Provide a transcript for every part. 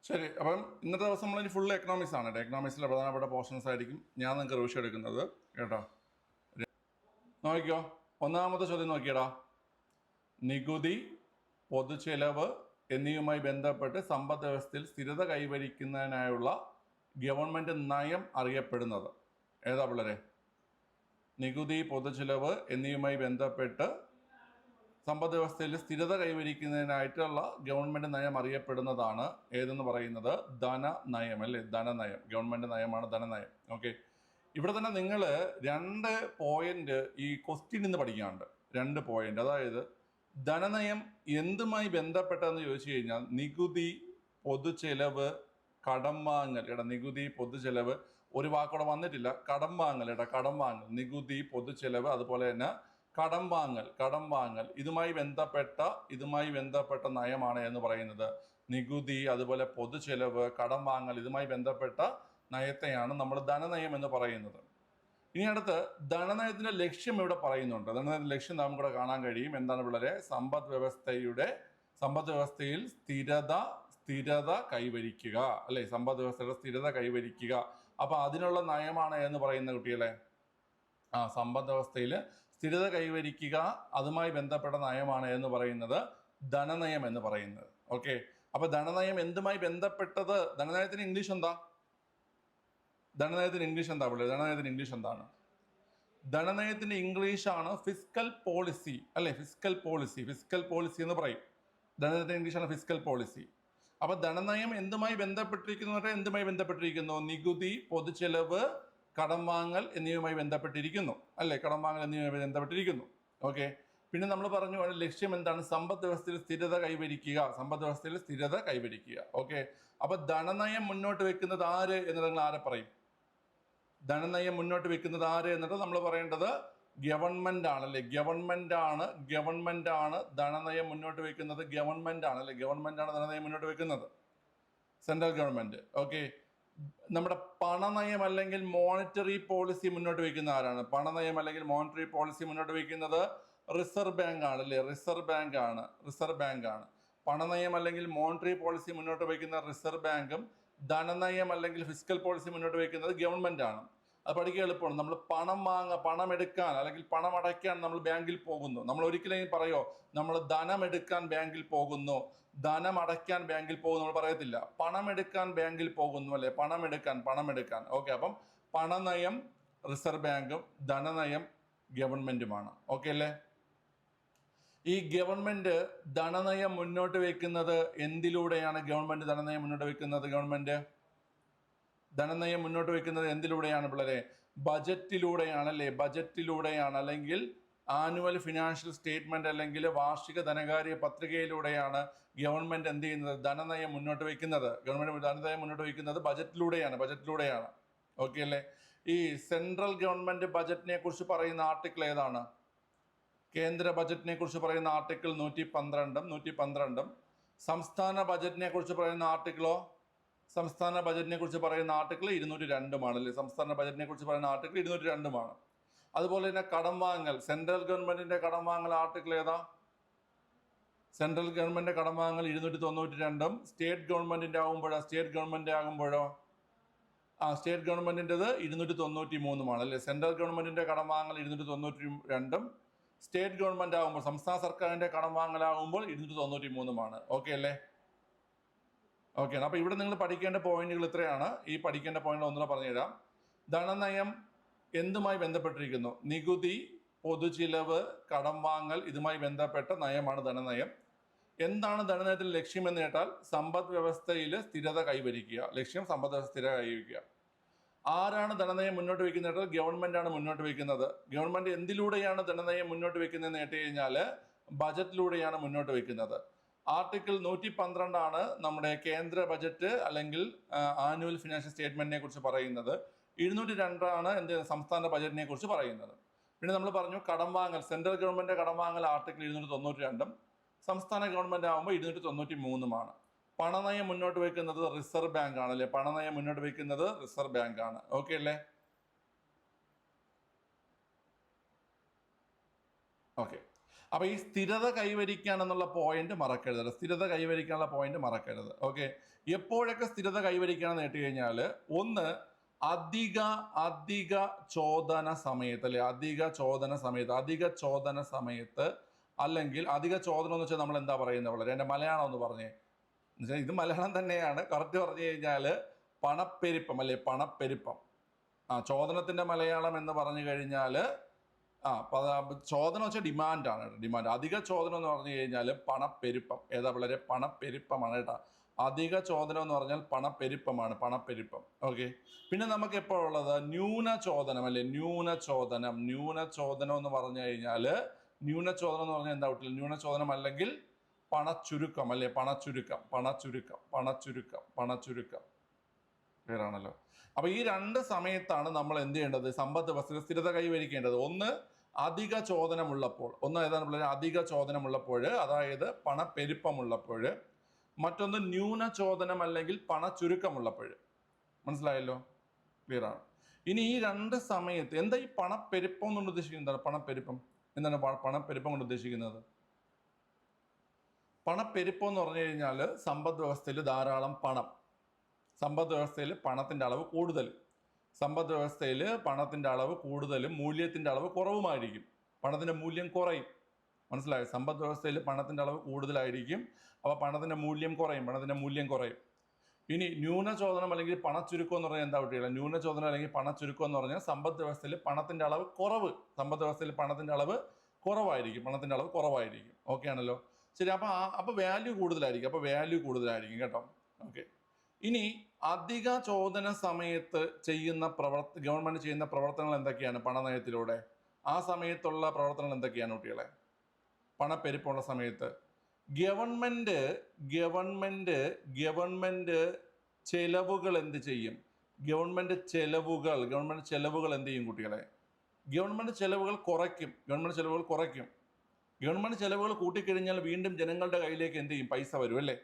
ശരി. അപ്പം ഇന്നത്തെ ദിവസം നമ്മളിനി ഫുൾ എക്കണോമിക്സ് ആണ് കേട്ടോ. എക്കണോമിക്സിലെ പ്രധാനപ്പെട്ട പോർഷൻസ് ആയിരിക്കും ഞാൻ നിങ്ങൾക്ക് റിവിഷൻ എടുക്കുന്നത് കേട്ടോ. നോക്കിക്കോ, ഒന്നാമത്തെ ചോദ്യം നോക്കിയടാ. നികുതി, പൊതുചെലവ് എന്നിവയുമായി ബന്ധപ്പെട്ട് സമ്പദ് വ്യവസ്ഥയിൽ സ്ഥിരത കൈവരിക്കുന്നതിനായുള്ള ഗവൺമെൻറ് നയം അറിയപ്പെടുന്നത് ഏതാ പിള്ളേരെ? നികുതി, പൊതുചെലവ് എന്നിവയുമായി ബന്ധപ്പെട്ട് സമ്പദ് വ്യവസ്ഥയിൽ സ്ഥിരത കൈവരിക്കുന്നതിനായിട്ടുള്ള ഗവൺമെൻറ് നയം അറിയപ്പെടുന്നതാണ് ഏതെന്ന് പറയുന്നത് ധനനയം അല്ലേ? ധനനയം, ഗവൺമെൻറ് നയമാണ് ധനനയം. ഓക്കെ, ഇവിടെ തന്നെ നിങ്ങൾ 2 പോയിന്റ് ഈ ക്വസ്റ്റ്യൻ ഇന്ന് പഠിക്കാനുണ്ട്. 2 പോയിന്റ്, അതായത് ധനനയം എന്തുമായി ബന്ധപ്പെട്ടതെന്ന് ചോദിച്ചു കഴിഞ്ഞാൽ നികുതി, പൊതുചെലവ്, കടം വാങ്ങൽ. എടാ, നികുതി, പൊതുചെലവ് ഒരു വാക്കോടെ വന്നിട്ടില്ല. കടം വാങ്ങൽ, എടാ, കടം വാങ്ങൽ, നികുതി, പൊതുചെലവ്, അതുപോലെ തന്നെ കടം വാങ്ങൽ ഇതുമായി ബന്ധപ്പെട്ട നയമാണ് എന്ന് പറയുന്നത്. നികുതി, അതുപോലെ പൊതുചെലവ്, കടം വാങ്ങൽ ഇതുമായി ബന്ധപ്പെട്ട നയത്തെയാണ് നമ്മൾ ധനനയം എന്ന് പറയുന്നത്. ഇനി അടുത്ത് ധനനയത്തിന്റെ ലക്ഷ്യം ഇവിടെ പറയുന്നുണ്ട്. ധനനയത്തിന്റെ ലക്ഷ്യം നമുക്കിവിടെ കാണാൻ കഴിയും. എന്താണ് പിള്ളേരെ? സമ്പദ് വ്യവസ്ഥയിൽ സ്ഥിരത കൈവരിക്കുക അല്ലെ? സമ്പദ് വ്യവസ്ഥയുടെ സ്ഥിരത കൈവരിക്കുക. അപ്പൊ അതിനുള്ള നയമാണ് എന്ന് പറയുന്ന കുട്ടികളെ, സമ്പദ് വ്യവസ്ഥയിൽ സ്ഥിരത കൈവരിക്കുക, അതുമായി ബന്ധപ്പെട്ട നയമാണ് എന്ന് പറയുന്നത് ധനനയം എന്ന് പറയുന്നത്. ഓക്കെ, അപ്പൊ ധനനയം എന്തുമായി ബന്ധപ്പെട്ടത്? ധനനയത്തിന് ഇംഗ്ലീഷ് എന്താ? ധനനയത്തിന് ഇംഗ്ലീഷ് എന്താണ്? ധനനയത്തിന്റെ ഇംഗ്ലീഷാണ് ഫിസ്ക്കൽ പോളിസി അല്ലെ? ഫിസ്ക്കൽ പോളിസി എന്ന് പറയും. ധനനയത്തിന്റെ ഇംഗ്ലീഷാണ് ഫിസ്ക്കൽ പോളിസി. അപ്പൊ ധനനയം എന്തുമായി ബന്ധപ്പെട്ടിരിക്കുന്നു? നികുതി, പൊതുചെലവ്, കടം വാങ്ങൽ എന്നിവയുമായി ബന്ധപ്പെട്ടിരിക്കുന്നു അല്ലേ? ഓക്കെ, പിന്നെ നമ്മൾ പറഞ്ഞു ലക്ഷ്യം എന്താണ്? സമ്പദ് വ്യവസ്ഥയിൽ സ്ഥിരത കൈവരിക്കുക. ഓക്കെ, അപ്പൊ ധനനയം മുന്നോട്ട് വെക്കുന്നത് ആര് എന്നത് നിങ്ങൾ ആരെ പറയും? ധനനയം മുന്നോട്ട് വെക്കുന്നത് ആര് എന്നിട്ട് നമ്മൾ പറയേണ്ടത് ഗവൺമെന്റ് ആണ് അല്ലെ? ഗവൺമെന്റ് ആണ് ധനനയം മുന്നോട്ട് വെക്കുന്നത്. ഗവൺമെന്റ് ആണ് ധനനയം മുന്നോട്ട് വെക്കുന്നത്, സെൻട്രൽ ഗവൺമെന്റ്. ഓക്കെ, നമ്മുടെ പണനയം അല്ലെങ്കിൽ മോണിറ്ററി പോളിസി മുന്നോട്ട് വയ്ക്കുന്ന ആരാണ്? പണനയം അല്ലെങ്കിൽ മോണിറ്ററി പോളിസി മുന്നോട്ട് വയ്ക്കുന്നത് റിസർവ് ബാങ്ക് ആണ് അല്ലേ? റിസർവ് ബാങ്ക് ആണ്. പണനയം അല്ലെങ്കിൽ മോണിറ്ററി പോളിസി മുന്നോട്ട് വയ്ക്കുന്ന റിസർവ് ബാങ്കും ധനനയം അല്ലെങ്കിൽ ഫിസ്ക്കൽ പോളിസി മുന്നോട്ട് വയ്ക്കുന്നത് ഗവൺമെന്റ് ആണ്. അത് പഠിക്കാൻ എളുപ്പമാണ്. നമ്മൾ പണം എടുക്കാൻ അല്ലെങ്കിൽ പണം അടയ്ക്കാൻ നമ്മൾ ബാങ്കിൽ പോകുന്നു. നമ്മൾ ഒരിക്കലും പറയോ നമ്മൾ ധനം എടുക്കാൻ ബാങ്കിൽ പോകുന്നു, ധനം അടയ്ക്കാൻ ബാങ്കിൽ പോകുന്നു നമ്മൾ പറയത്തില്ല. പണം എടുക്കാൻ ബാങ്കിൽ പോകുന്നു അല്ലെ? പണം എടുക്കാൻ. ഓക്കെ, അപ്പം പണനയം റിസർവ് ബാങ്കും ധനനയം ഗവൺമെന്റുമാണ്. ഓക്കെ അല്ലേ? ഈ ഗവൺമെന്റ് ധനനയം മുന്നോട്ട് വെക്കുന്നത് എന്തിലൂടെയാണ്? ധനനയം മുന്നോട്ട് വെക്കുന്നത് എന്തിലൂടെയാണ് പിള്ളേരെ? ബജറ്റിലൂടെയാണ് അല്ലേ? അല്ലെങ്കിൽ ആനുവൽ ഫിനാൻഷ്യൽ സ്റ്റേറ്റ്മെന്റ് അല്ലെങ്കിൽ വാർഷിക ധനകാര്യ പത്രികയിലൂടെയാണ് ഗവൺമെന്റ് എന്ത് ചെയ്യുന്നത്? ധനനയം മുന്നോട്ട് വെക്കുന്നത്. ധനനയം മുന്നോട്ട് വെക്കുന്നത് ബജറ്റിലൂടെയാണ്. ഓക്കെ അല്ലേ? ഈ സെൻട്രൽ ഗവൺമെന്റ് ബജറ്റിനെ കുറിച്ച് പറയുന്ന ആർട്ടിക്കിൾ ഏതാണ്? കേന്ദ്ര ബജറ്റിനെ കുറിച്ച് പറയുന്ന ആർട്ടിക്കിൾ 112. സംസ്ഥാന ബജറ്റിനെ കുറിച്ച് പറയുന്ന ആർട്ടിക്കിൾ 202 അല്ലേ? സംസ്ഥാന ബജറ്റിനെ കുറിച്ച് പറയുന്ന ആർട്ടിക്കിൾ 202. അതുപോലെ തന്നെ കടം വാങ്ങൽ, സെൻട്രൽ ഗവൺമെന്റിന്റെ കടം വാങ്ങൽ ആർട്ടിക്കിൾ ഏതാ? സെൻട്രൽ ഗവൺമെന്റിന്റെ കടം വാങ്ങൽ 292. സ്റ്റേറ്റ് ഗവൺമെന്റിന്റെ ആകുമ്പോഴോ? സ്റ്റേറ്റ് ഗവൺമെന്റിൻ്റെത് 293 അല്ലേ? സെൻട്രൽ ഗവൺമെന്റിന്റെ കടം വാങ്ങൽ 292. സ്റ്റേറ്റ് ഗവൺമെന്റ് ആകുമ്പോൾ, സംസ്ഥാന സർക്കാരിന്റെ കടം വാങ്ങലാകുമ്പോൾ 293. ഓക്കെ അല്ലേ? ഓക്കെ, അപ്പൊ ഇവിടെ നിങ്ങൾ പഠിക്കേണ്ട പോയിന്റുകൾ ഇത്രയാണ്. ഈ പഠിക്കേണ്ട പോയിന്റ് ഒന്നുകൂടെ പറഞ്ഞുതരാം. ധനനയം എന്തുമായി ബന്ധപ്പെട്ടിരിക്കുന്നു? നികുതി, പൊതുചിലവ്, കടം വാങ്ങൽ ഇതുമായി ബന്ധപ്പെട്ട നയമാണ് ധനനയം. എന്താണ് ധനനയത്തിന്റെ ലക്ഷ്യം എന്ന് കേട്ടാൽ സമ്പദ് വ്യവസ്ഥയിൽ സ്ഥിരത കൈവരിക്കുക. ആരാണ് ധനനയം മുന്നോട്ട് വയ്ക്കുന്നത്? ഗവൺമെന്റ് ആണ് മുന്നോട്ട് വയ്ക്കുന്നത്. ഗവൺമെന്റ് എന്തിലൂടെയാണ് ധനനയം മുന്നോട്ട് വയ്ക്കുന്നതെന്ന് കേട്ട് കഴിഞ്ഞാൽ ബജറ്റിലൂടെയാണ് മുന്നോട്ട് വയ്ക്കുന്നത്. ആർട്ടിക്കിൾ 112 ആണ് നമ്മുടെ കേന്ദ്ര ബജറ്റ് അല്ലെങ്കിൽ ആനുവൽ ഫിനാൻഷ്യൽ സ്റ്റേറ്റ്മെന്റിനെ കുറിച്ച് പറയുന്നത്. 202 ആണ് സംസ്ഥാന ബജറ്റിനെ കുറിച്ച് പറയുന്നത്. പിന്നെ നമ്മൾ പറഞ്ഞു കടം വാങ്ങൽ, സെൻട്രൽ ഗവൺമെന്റ് കടം വാങ്ങൽ ആർട്ടിക്കിൾ 292. സംസ്ഥാന ഗവൺമെന്റ് ആകുമ്പോൾ 293. പണനയം മുന്നോട്ട് വയ്ക്കുന്നത് റിസർവ് ബാങ്ക് ആണ് അല്ലെ? ഓക്കെ അല്ലേ? ഓക്കെ, അപ്പോൾ ഈ സ്ഥിരത കൈവരിക്കാൻ എന്നുള്ള പോയിന്റ് മറക്കരുത്. സ്ഥിരത കൈവരിക്കാനുള്ള പോയിന്റ് മറക്കരുത്. ഓക്കെ, എപ്പോഴൊക്കെ സ്ഥിരത കൈവരിക്കണം നേട്ടി കഴിഞ്ഞാൽ, ഒന്ന് അധിക ചോദന സമയത്ത്, അല്ലെ അധിക ചോദന സമയത്ത്, അല്ലെങ്കിൽ അധിക ചോദനം എന്ന് വെച്ചാൽ നമ്മൾ എന്താ പറയുന്നത്? വളരെ എൻ്റെ മലയാളം ഒന്ന് പറഞ്ഞേ. എന്നുവെച്ചാൽ ഇത് മലയാളം തന്നെയാണ്, കറക്റ്റ് പറഞ്ഞു കഴിഞ്ഞാൽ പണപ്പെരുപ്പം, അല്ലെ പണപ്പെരുപ്പം. ചോദനത്തിന്റെ മലയാളം എന്ന് പറഞ്ഞു കഴിഞ്ഞാൽ ചോദനം വെച്ചാൽ ഡിമാൻഡാണ്. ഡിമാൻഡ്. അധിക ചോദനം എന്ന് പറഞ്ഞു കഴിഞ്ഞാൽ പണപ്പെരുപ്പം. ഏതാ പിള്ളേരെ? പണപ്പെരുപ്പമാണ് കേട്ടോ. അധിക ചോദനം എന്ന് പറഞ്ഞാൽ പണപ്പെരുപ്പമാണ്, പണപ്പെരുപ്പം. ഓക്കെ, പിന്നെ നമുക്ക് എപ്പോഴുള്ളത് ന്യൂനചോദനം, അല്ലെ ന്യൂനചോദനം എന്ന് പറഞ്ഞു കഴിഞ്ഞാൽ, ന്യൂനചോദനം എന്ന് പറഞ്ഞാൽ എന്താ കുട്ടികൾ? ന്യൂനചോദനം അല്ലെങ്കിൽ പണച്ചുരുക്കം, അല്ലെ പണച്ചുരുക്കം. ക്ലിയറാണല്ലോ. അപ്പൊ ഈ രണ്ട് സമയത്താണ് നമ്മൾ എന്ത് ചെയ്യേണ്ടത്? സമ്പദ് വ്യവസ്ഥയിൽ സ്ഥിരത കൈവരിക്കേണ്ടത്. ഒന്ന് അധിക ചോദനമുള്ളപ്പോൾ, ഒന്ന് ഏതാണ് പിള്ളേർ? അധിക ചോദനമുള്ളപ്പോൾ, അതായത് പണപ്പെരുപ്പമുള്ളപ്പോൾ. മറ്റൊന്ന് ന്യൂനചോദനം അല്ലെങ്കിൽ പണച്ചുരുക്കമുള്ളപ്പോൾ. മനസ്സിലായല്ലോ? ക്ലിയർ ആണ്. ഇനി ഈ രണ്ട് സമയത്ത് എന്താ ഈ പണപ്പെരുപ്പം കൊണ്ട് ഉദ്ദേശിക്കുന്നത്? പണപ്പെരുപ്പം എന്താണ്? പണപ്പെരുപ്പം കൊണ്ട് ഉദ്ദേശിക്കുന്നത് പണപ്പെരുപ്പം എന്ന് പറഞ്ഞു കഴിഞ്ഞാൽ സമ്പദ് വ്യവസ്ഥയിൽ ധാരാളം പണം, സമ്പദ് വ്യവസ്ഥയിൽ പണത്തിൻ്റെ അളവ് കൂടുതൽ, സമ്പദ് വ്യവസ്ഥയിൽ പണത്തിൻ്റെ അളവ് കൂടുതലും മൂല്യത്തിൻ്റെ അളവ് കുറവുമായിരിക്കും. പണത്തിൻ്റെ മൂല്യം കുറയും. മനസ്സിലായോ? സമ്പദ് വ്യവസ്ഥയിൽ പണത്തിൻ്റെ അളവ് കൂടുതലായിരിക്കും, അപ്പോൾ പണത്തിൻ്റെ മൂല്യം കുറയും. ഇനി ന്യൂനചോദനം അല്ലെങ്കിൽ പണച്ചുരുക്കം എന്ന് പറഞ്ഞാൽ എന്താ കുട്ടികളെ? ന്യൂനചോദനം അല്ലെങ്കിൽ പണച്ചുരുക്കം എന്ന് പറഞ്ഞാൽ സമ്പദ് വ്യവസ്ഥയിൽ പണത്തിൻ്റെ അളവ് കുറവ്, സമ്പദ് വ്യവസ്ഥയിൽ പണത്തിൻ്റെ അളവ് കുറവായിരിക്കും. ഓക്കെ ആണല്ലോ? ശരി. അപ്പോൾ വാല്യൂ കൂടുതലായിരിക്കും കേട്ടോ. ഓക്കെ, ഇനി അധിക ചോദന സമയത്ത് ഗവൺമെന്റ് ചെയ്യുന്ന പ്രവർത്തനങ്ങൾ എന്തൊക്കെയാണ്? പണനയത്തിലൂടെ ആ സമയത്തുള്ള പ്രവർത്തനങ്ങൾ എന്തൊക്കെയാണ് കുട്ടികളെ? പണപ്പെരുപ്പമുള്ള സമയത്ത് ഗവൺമെന്റ് ചെലവുകൾ എന്ത് ചെയ്യും? ഗവൺമെന്റ് ചെലവുകൾ എന്ത് ചെയ്യും കുട്ടികളെ? ഗവൺമെന്റ് ചെലവുകൾ കുറയ്ക്കും. ഗവൺമെന്റ് ചെലവുകൾ കൂട്ടിക്കഴിഞ്ഞാൽ വീണ്ടും ജനങ്ങളുടെ കയ്യിലേക്ക് എന്ത് ചെയ്യും? പൈസ വരും, അല്ലേ?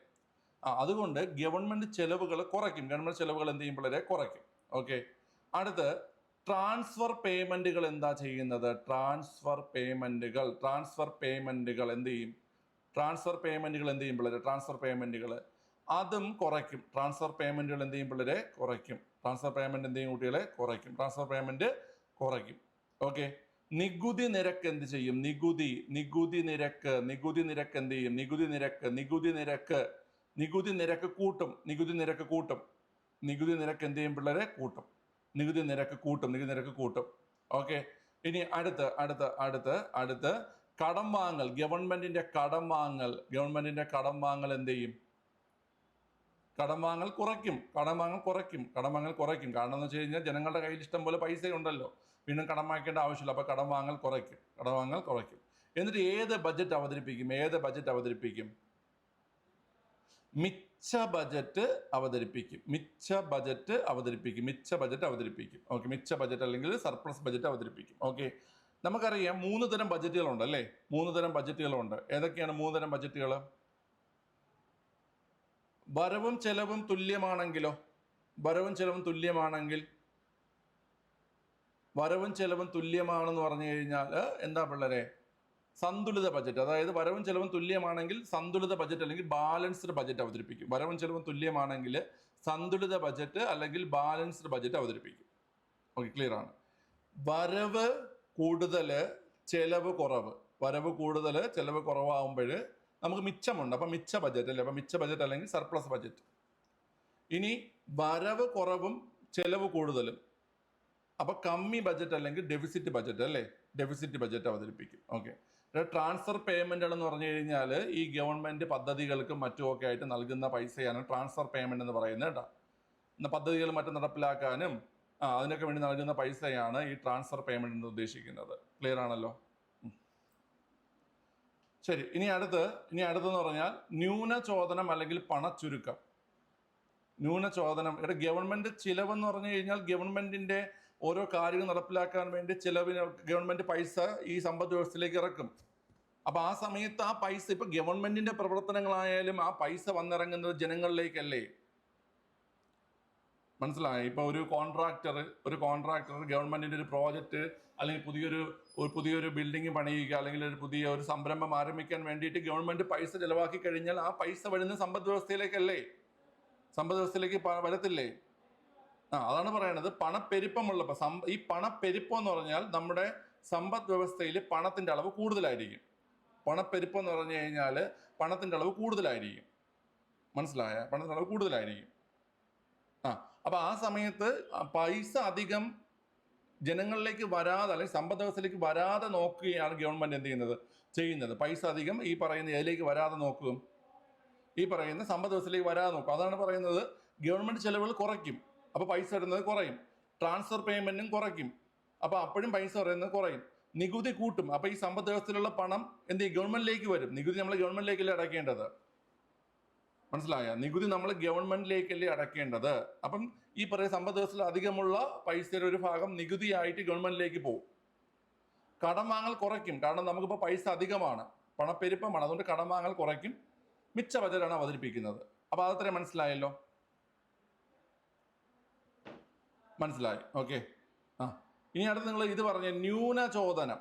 അതുകൊണ്ട് ഗവൺമെന്റ് ചെലവുകൾ കുറയ്ക്കും. എന്ത് ചെയ്യും പിള്ളേരെ? കുറയ്ക്കും. ഓക്കെ, അടുത്ത് ട്രാൻസ്ഫർ പേയ്മെന്റുകൾ എന്താ ചെയ്യുന്നത്? ട്രാൻസ്ഫർ പേയ്മെന്റുകൾ എന്ത് ചെയ്യും? ട്രാൻസ്ഫർ പേയ്മെന്റുകൾ അതും കുറയ്ക്കും. ട്രാൻസ്ഫർ പേയ്മെന്റ് എന്ത് ചെയ്യും കുട്ടികളെ? കുറയ്ക്കും. ഓക്കെ, നികുതി നിരക്ക് എന്ത് ചെയ്യും? നികുതി നിരക്ക് എന്ത് ചെയ്യും? നികുതി നിരക്ക് കൂട്ടും. നികുതി നിരക്ക് എന്ത് ചെയ്യും പിള്ളേരെ? കൂട്ടും. നികുതി നിരക്ക് കൂട്ടും. ഓക്കെ, ഇനി അടുത്ത് കടം വാങ്ങൽ. ഗവൺമെന്റിന്റെ കടം വാങ്ങൽ എന്ത് ചെയ്യും? കടം വാങ്ങൽ കുറയ്ക്കും. കാരണം എന്ന് വെച്ച് കഴിഞ്ഞാൽ ജനങ്ങളുടെ കയ്യിൽ ഇഷ്ടം പോലെ പൈസ ഉണ്ടല്ലോ, വീണ്ടും കടം വാങ്ങിക്കേണ്ട ആവശ്യമില്ല. അപ്പൊ കടം വാങ്ങൽ കുറയ്ക്കും. എന്നിട്ട് ഏത് ബജറ്റ് അവതരിപ്പിക്കും? മിച്ച ബജറ്റ് അവതരിപ്പിക്കും. ഓക്കെ, മിച്ച ബജറ്റ് അല്ലെങ്കിൽ സർപ്ലസ് ബജറ്റ് അവതരിപ്പിക്കും. ഓക്കെ, നമുക്കറിയാം 3 തരം ബജറ്റുകളുണ്ട്, അല്ലേ? 3 തരം ബജറ്റുകളുണ്ട്. ഏതൊക്കെയാണ് 3 തരം ബജറ്റുകൾ? വരവും ചെലവും തുല്യമാണെങ്കിൽ വരവും ചെലവും തുല്യമാണെന്ന് പറഞ്ഞു കഴിഞ്ഞാൽ എന്താ പിള്ളേരെ? സന്തുലിത ബജറ്റ്. അതായത് വരവും ചെലവും തുല്യമാണെങ്കിൽ സന്തുലിത ബജറ്റ് അല്ലെങ്കിൽ ബാലൻസ്ഡ് ബജറ്റ് അവതരിപ്പിക്കും. വരവും ചെലവും തുല്യമാണെങ്കിൽ സന്തുലിത ബജറ്റ് അല്ലെങ്കിൽ ബാലൻസ്ഡ് ബജറ്റ് അവതരിപ്പിക്കും. ഓക്കെ, ക്ലിയർ ആണ്. വരവ് കൂടുതൽ ചെലവ് കുറവാകുമ്പോൾ നമുക്ക് മിച്ചമുണ്ട്. അപ്പം മിച്ച ബജറ്റ്, അല്ലേ? അപ്പം മിച്ച ബജറ്റ് അല്ലെങ്കിൽ സർപ്ലസ് ബജറ്റ്. ഇനി വരവ് കുറവും ചെലവ് കൂടുതലും, അപ്പൊ കമ്മി ബജറ്റ് അല്ലെങ്കിൽ ഡെഫിസിറ്റ് ബജറ്റ്, അല്ലേ? ഡെഫിസിറ്റ് ബജറ്റ് അവതരിപ്പിക്കും. ഓക്കെ, ട്രാൻസ്ഫർ പേയ്മെന്റുകൾ എന്ന് പറഞ്ഞു കഴിഞ്ഞാൽ ഈ ഗവൺമെന്റ് പദ്ധതികൾക്കും മറ്റുമൊക്കെ ആയിട്ട് നൽകുന്ന പൈസയാണ് ട്രാൻസ്ഫർ പേയ്മെന്റ് എന്ന് പറയുന്നത് കേട്ടോ. പദ്ധതികൾ മറ്റും നടപ്പിലാക്കാനും അതിനൊക്കെ വേണ്ടി നൽകുന്ന പൈസയാണ് ഈ ട്രാൻസ്ഫർ പേയ്മെന്റ് എന്ന് ഉദ്ദേശിക്കുന്നത്. ക്ലിയർ ആണല്ലോ? ശരി. ഇനി അടുത്തെന്ന് പറഞ്ഞാൽ ന്യൂനചോദനം അല്ലെങ്കിൽ പണച്ചുരുക്കം. ഗവൺമെന്റ് ചിലവെന്ന് പറഞ്ഞു കഴിഞ്ഞാൽ ഗവൺമെന്റിന്റെ ഓരോ കാര്യങ്ങൾ നടപ്പിലാക്കാൻ വേണ്ടി ചിലവിന് ഗവൺമെന്റ് പൈസ ഈ സമ്പദ് വ്യവസ്ഥയിലേക്ക് ഇറക്കും. അപ്പൊ ആ സമയത്ത് ആ പൈസ ഇപ്പൊ ഗവൺമെന്റിന്റെ പ്രവർത്തനങ്ങളായാലും ആ പൈസ വന്നിറങ്ങുന്നത് ജനങ്ങളിലേക്കല്ലേ? മനസ്സിലായി? ഇപ്പോൾ ഒരു കോൺട്രാക്ടർ ഗവൺമെന്റിന്റെ ഒരു പ്രോജക്റ്റ് അല്ലെങ്കിൽ പുതിയൊരു ബിൽഡിംഗ് പണിയുക അല്ലെങ്കിൽ ഒരു പുതിയ ഒരു സംരംഭം ആരംഭിക്കാൻ വേണ്ടിയിട്ട് ഗവൺമെന്റ് പൈസ ചെലവാക്കി കഴിഞ്ഞാൽ ആ പൈസ വരുന്ന സമ്പദ് വ്യവസ്ഥയിലേക്കല്ലേ? സമ്പദ് വ്യവസ്ഥയിലേക്ക് വരത്തില്ലേ? അതാണ് പറയണത്. പണപ്പെരുപ്പമുള്ളപ്പോൾ ഈ പണപ്പെരുപ്പം എന്ന് പറഞ്ഞാൽ നമ്മുടെ സമ്പദ് വ്യവസ്ഥയിൽ പണത്തിന്റെ അളവ് കൂടുതലായിരിക്കും. പണപ്പെരുപ്പം എന്ന് പറഞ്ഞു കഴിഞ്ഞാൽ പണത്തിന്റെ അളവ് കൂടുതലായിരിക്കും. മനസ്സിലായ? പണത്തിന്റെ അളവ് കൂടുതലായിരിക്കും. അപ്പൊ ആ സമയത്ത് പൈസ അധികം ജനങ്ങളിലേക്ക് വരാതെ അല്ലെങ്കിൽ സമ്പദ് വ്യവസ്ഥയിലേക്ക് വരാതെ നോക്കുകയാണ് ഗവൺമെന്റ് എന്ത് ചെയ്യുന്നത്. പൈസ അധികം ഈ പറയുന്ന ഇതിലേക്ക് വരാതെ നോക്കും, ഈ പറയുന്ന സമ്പദ് വ്യവസ്ഥയിലേക്ക് വരാതെ നോക്കും. അതാണ് പറയുന്നത് ഗവൺമെന്റ് ചെലവുകൾ കുറയ്ക്കും, അപ്പൊ പൈസ വരുന്നത് കുറയും. ട്രാൻസ്ഫർ പേയ്മെന്റും കുറയ്ക്കും, അപ്പൊ അപ്പോഴും പൈസ പറയുന്നത് കുറയും. നികുതി കൂട്ടും, അപ്പൊ ഈ സമ്പദ് വ്യവസ്ഥയിലുള്ള പണം എന്ത് ചെയ്യും? ഗവൺമെന്റിലേക്ക് വരും. നികുതി നമ്മൾ ഗവൺമെന്റിലേക്കല്ലേ അടയ്ക്കേണ്ടത്? മനസ്സിലായ? നികുതി നമ്മൾ ഗവൺമെന്റിലേക്കല്ലേ അടയ്ക്കേണ്ടത്. അപ്പം ഈ പറയുന്ന സമ്പദ് വ്യവസ്ഥയിൽ അധികമുള്ള പൈസയുടെ ഒരു ഭാഗം നികുതിയായിട്ട് ഗവൺമെന്റിലേക്ക് പോകും. കടം വാങ്ങൽ കുറയ്ക്കും, കാരണം നമുക്കിപ്പോൾ പൈസ അധികമാണ്, പണപ്പെരുപ്പമാണ്, അതുകൊണ്ട് കടം വാങ്ങൽ കുറയ്ക്കും. മിച്ച ബജറ്റാണ് അവതരിപ്പിക്കുന്നത്. അപ്പൊ അതത്രയും മനസ്സിലായല്ലോ? മനസ്സിലായി? ഓക്കെ. ഇനി അടുത്ത് നിങ്ങൾ ഇത് പറഞ്ഞ ന്യൂനചോദനം.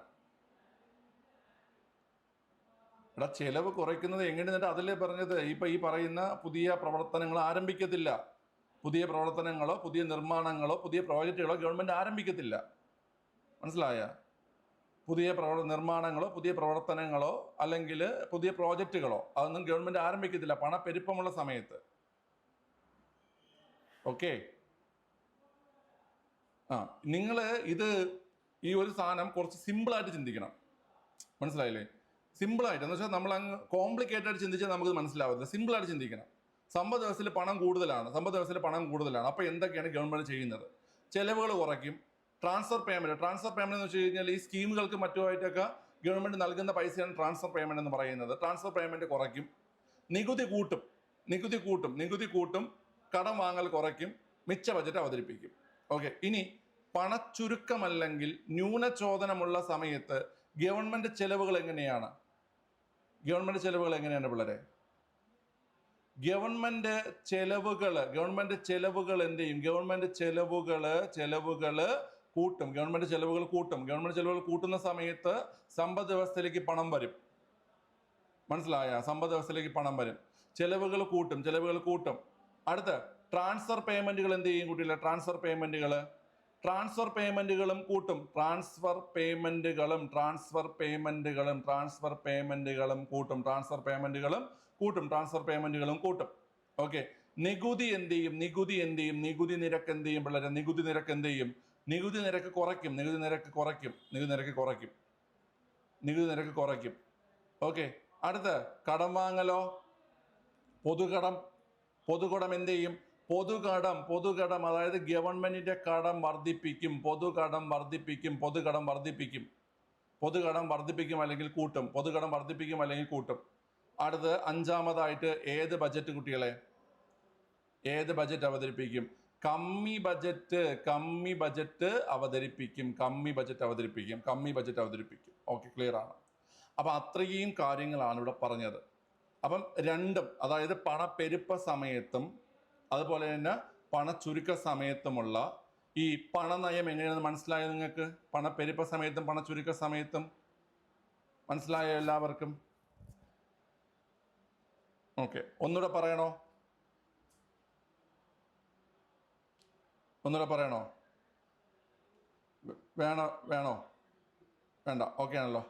ചെലവ് കുറയ്ക്കുന്നത് എങ്ങനെയെന്നിട്ട് അതിലേ പറഞ്ഞത് ഇപ്പൊ ഈ പറയുന്ന പുതിയ പ്രവർത്തനങ്ങൾ ആരംഭിക്കത്തില്ല. പുതിയ പ്രവർത്തനങ്ങളോ പുതിയ നിർമ്മാണങ്ങളോ പുതിയ പ്രോജക്റ്റുകളോ ഗവൺമെന്റ് ആരംഭിക്കത്തില്ല. മനസ്സിലായ? പുതിയ നിർമ്മാണങ്ങളോ പുതിയ പ്രവർത്തനങ്ങളോ അല്ലെങ്കിൽ പുതിയ പ്രോജക്റ്റുകളോ അതൊന്നും ഗവൺമെന്റ് ആരംഭിക്കത്തില്ല പണപ്പെരുപ്പമുള്ള സമയത്ത്. ഓക്കെ. നിങ്ങൾ ഈ ഒരു സാധനം കുറച്ച് സിമ്പിളായിട്ട് ചിന്തിക്കണം. മനസ്സിലായില്ലേ? സിമ്പിളായിട്ട് എന്ന് വെച്ചാൽ നമ്മൾ അങ്ങ് കോംപ്ലിക്കേറ്റഡ് ആയിട്ട് ചിന്തിച്ചാൽ നമുക്ക് മനസ്സിലാവില്ല. സിമ്പിളായിട്ട് ചിന്തിക്കണം. സമ്പദ് വ്യവസ്ഥയിൽ പണം കൂടുതലാണ്. അപ്പോൾ എന്തൊക്കെയാണ് ഗവൺമെന്റ് ചെയ്യുന്നത്? ചെലവുകൾ കുറയ്ക്കും. ട്രാൻസ്ഫർ പേയ്മെന്റ് എന്ന് വെച്ച് കഴിഞ്ഞാൽ ഈ സ്കീമുകൾക്ക് മറ്റുമായിട്ടൊക്കെ ഗവൺമെന്റ് നൽകുന്ന പൈസയാണ് ട്രാൻസ്ഫർ പേയ്മെന്റ് എന്ന് പറയുന്നത്. ട്രാൻസ്ഫർ പേയ്മെന്റ് കുറയ്ക്കും. നികുതി കൂട്ടും. കടം വാങ്ങൽ കുറയ്ക്കും. മിച്ച ബജറ്റ് അവതരിപ്പിക്കും. ഓക്കെ. ഇനി പണച്ചുരുക്കമല്ലെങ്കിൽ ന്യൂനചോദനമുള്ള സമയത്ത് ഗവൺമെന്റ് ചെലവുകൾ എങ്ങനെയാണ് പിള്ളേരെ? ഗവൺമെന്റ് ചെലവുകൾ എന്ത് ചെയ്യും? ഗവൺമെന്റ് ചെലവുകൾ കൂട്ടുന്ന സമയത്ത് സമ്പദ് വ്യവസ്ഥയിലേക്ക് പണം വരും. മനസ്സിലായ? സമ്പദ് വ്യവസ്ഥയിലേക്ക് പണം വരും. ചെലവുകൾ കൂട്ടും. അടുത്ത ട്രാൻസ്ഫർ പേയ്മെന്റുകൾ എന്ത് ചെയ്യും കൂട്ടില്ല? ട്രാൻസ്ഫർ പേയ്മെന്റുകളും കൂട്ടും. ട്രാൻസ്ഫർ പേയ്മെന്റുകളും കൂട്ടും. ഓക്കെ. നികുതി നിരക്ക് എന്ത് ചെയ്യും പിള്ളേരെ? നികുതി നിരക്ക് കുറയ്ക്കും. ഓക്കെ. അടുത്ത കടം വാങ്ങലോ? പൊതുകടം എന്ത് ചെയ്യും? പൊതുകടം അതായത് ഗവൺമെന്റിന്റെ കടം വർദ്ധിപ്പിക്കും അല്ലെങ്കിൽ കൂട്ടും. അടുത്ത് അഞ്ചാമതായിട്ട് ഏത് ബജറ്റ് കുട്ടികളെ? ഏത് ബജറ്റ് അവതരിപ്പിക്കും? കമ്മി ബജറ്റ് അവതരിപ്പിക്കും. ഓക്കെ, ക്ലിയർ ആണ്? അപ്പൊ അത്രയും കാര്യങ്ങളാണ് ഇവിടെ പറഞ്ഞത്. അപ്പം രണ്ടും, അതായത് പണപ്പെരുപ്പ സമയത്തും അതുപോലെ തന്നെ പണച്ചുരുക്ക സമയത്തുമുള്ള ഈ പണനയം എങ്ങനെയാണെന്ന് മനസ്സിലായോ നിങ്ങൾക്ക്? പണപ്പെരുപ്പ സമയത്തും പണച്ചുരുക്ക സമയത്തും മനസ്സിലായോ എല്ലാവർക്കും? ഓക്കെ. ഒന്നുകൂടെ പറയണോ? വേണോ? വേണ്ട? ഓക്കെ ആണല്ലോ?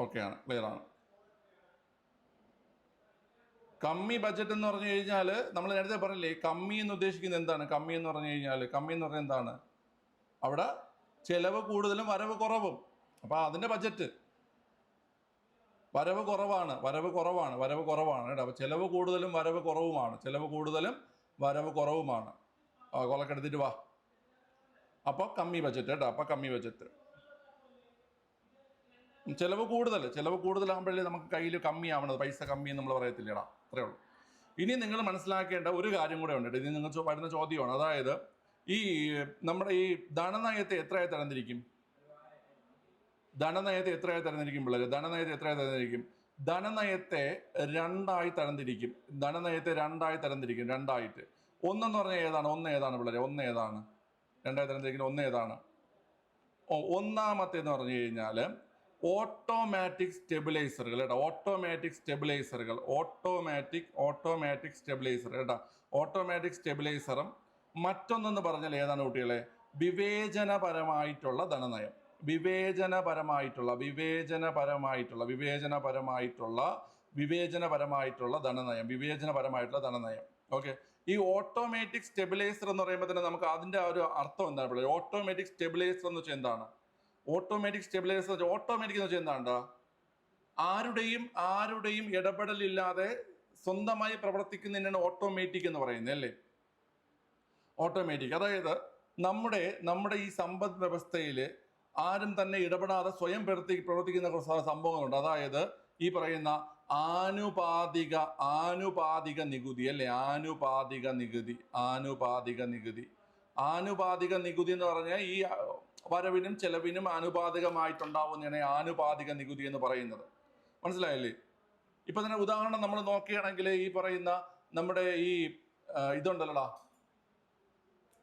ഓക്കെ ആണ്, ക്ലിയർ ആണ്. കമ്മി ബജറ്റ് എന്ന് പറഞ്ഞു കഴിഞ്ഞാൽ നമ്മൾ നേരത്തെ പറഞ്ഞില്ലേ, കമ്മി എന്ന് ഉദ്ദേശിക്കുന്നത് എന്താണ്? കമ്മി എന്ന് പറഞ്ഞാൽ എന്താണ്? അവിടെ ചെലവ് കൂടുതലും വരവ് കുറവും. അപ്പൊ അതിന്റെ ബജറ്റ് വരവ് കുറവാണ് കേട്ടോ. അപ്പൊ ചെലവ് കൂടുതലും വരവ് കുറവുമാണ്. കൊലക്കെടുത്തിട്ട് വാ. അപ്പൊ കമ്മി ബജറ്റ് കേട്ടോ. ചെലവ് കൂടുതലാകുമ്പോഴേ നമുക്ക് കയ്യിൽ കമ്മിയാവണത്, പൈസ കമ്മി നമ്മൾ പറയത്തില്ലടാ. അത്രേ ഉള്ളൂ. ഇനി നിങ്ങൾ മനസ്സിലാക്കേണ്ട ഒരു കാര്യം കൂടെ ഉണ്ട്. ഇത് നിങ്ങൾ വരുന്ന ചോദ്യമാണ്. അതായത് ഈ നമ്മുടെ ഈ ധനനയത്തെ എത്രയായി തരംതിരിക്കും പിള്ളേർ? ധനനയത്തെ രണ്ടായി തരംതിരിക്കും. രണ്ടായിട്ട്. ഒന്നെന്ന് പറഞ്ഞാൽ ഏതാണ്? ഒന്ന് ഏതാണ് പിള്ളേരെ? ഒന്ന് ഏതാണ്? 2023 ഒന്ന് ഏതാണ്? ഒന്നാമത്തേന്ന് പറഞ്ഞു കഴിഞ്ഞാൽ ഓട്ടോമാറ്റിക് സ്റ്റെബിലൈസറുകൾ കേട്ടോ. ഓട്ടോമാറ്റിക് സ്റ്റെബിലൈസറുകൾ കേട്ടോ. ഓട്ടോമാറ്റിക് സ്റ്റെബിലൈസറും മറ്റൊന്നെന്ന് പറഞ്ഞാൽ ഏതാണ് കുട്ടികളെ? വിവേചനപരമായിട്ടുള്ള ധനനയം. വിവേചനപരമായിട്ടുള്ള ധനനയം. ഓക്കെ. ഈ ഓട്ടോമാറ്റിക് സ്റ്റെബിലൈസർ എന്ന് പറയുമ്പോൾ തന്നെ നമുക്ക് അതിന്റെ ആ ഒരു അർത്ഥം എന്താണ് പറയുക? ഓട്ടോമാറ്റിക് സ്റ്റെബിലൈസർ എന്ന് വെച്ചാൽ എന്താണ്? ഓട്ടോമാറ്റിക് സ്റ്റെബിലൈസർ ഓട്ടോമാറ്റിക് എന്ന് വെച്ചാൽ എന്താ? ആരുടെയും ഇടപെടലില്ലാതെ സ്വന്തമായി പ്രവർത്തിക്കുന്നതിനാണ് ഓട്ടോമാറ്റിക് എന്ന് പറയുന്നത് അല്ലേ? ഓട്ടോമാറ്റിക് അതായത് നമ്മുടെ ഈ സമ്പദ് വ്യവസ്ഥയിൽ ആരും തന്നെ ഇടപെടാതെ സ്വയം പ്രവർത്തിക്കുന്ന സംഭവങ്ങളുണ്ട്. അതായത് ഈ പറയുന്ന ആനുപാതിക നികുതി അല്ലെ? ആനുപാതിക നികുതി എന്ന് പറഞ്ഞാൽ ഈ വരവിനും ചെലവിനും ആനുപാതികമായിട്ടുണ്ടാവുന്നതാണ് ആനുപാതിക നികുതി എന്ന് പറയുന്നത്. മനസ്സിലായല്ലേ? ഇപ്പൊ തന്നെ ഉദാഹരണം നമ്മൾ നോക്കുകയാണെങ്കിൽ ഈ പറയുന്ന നമ്മുടെ ഈ ഇതുണ്ടല്ലോടാ,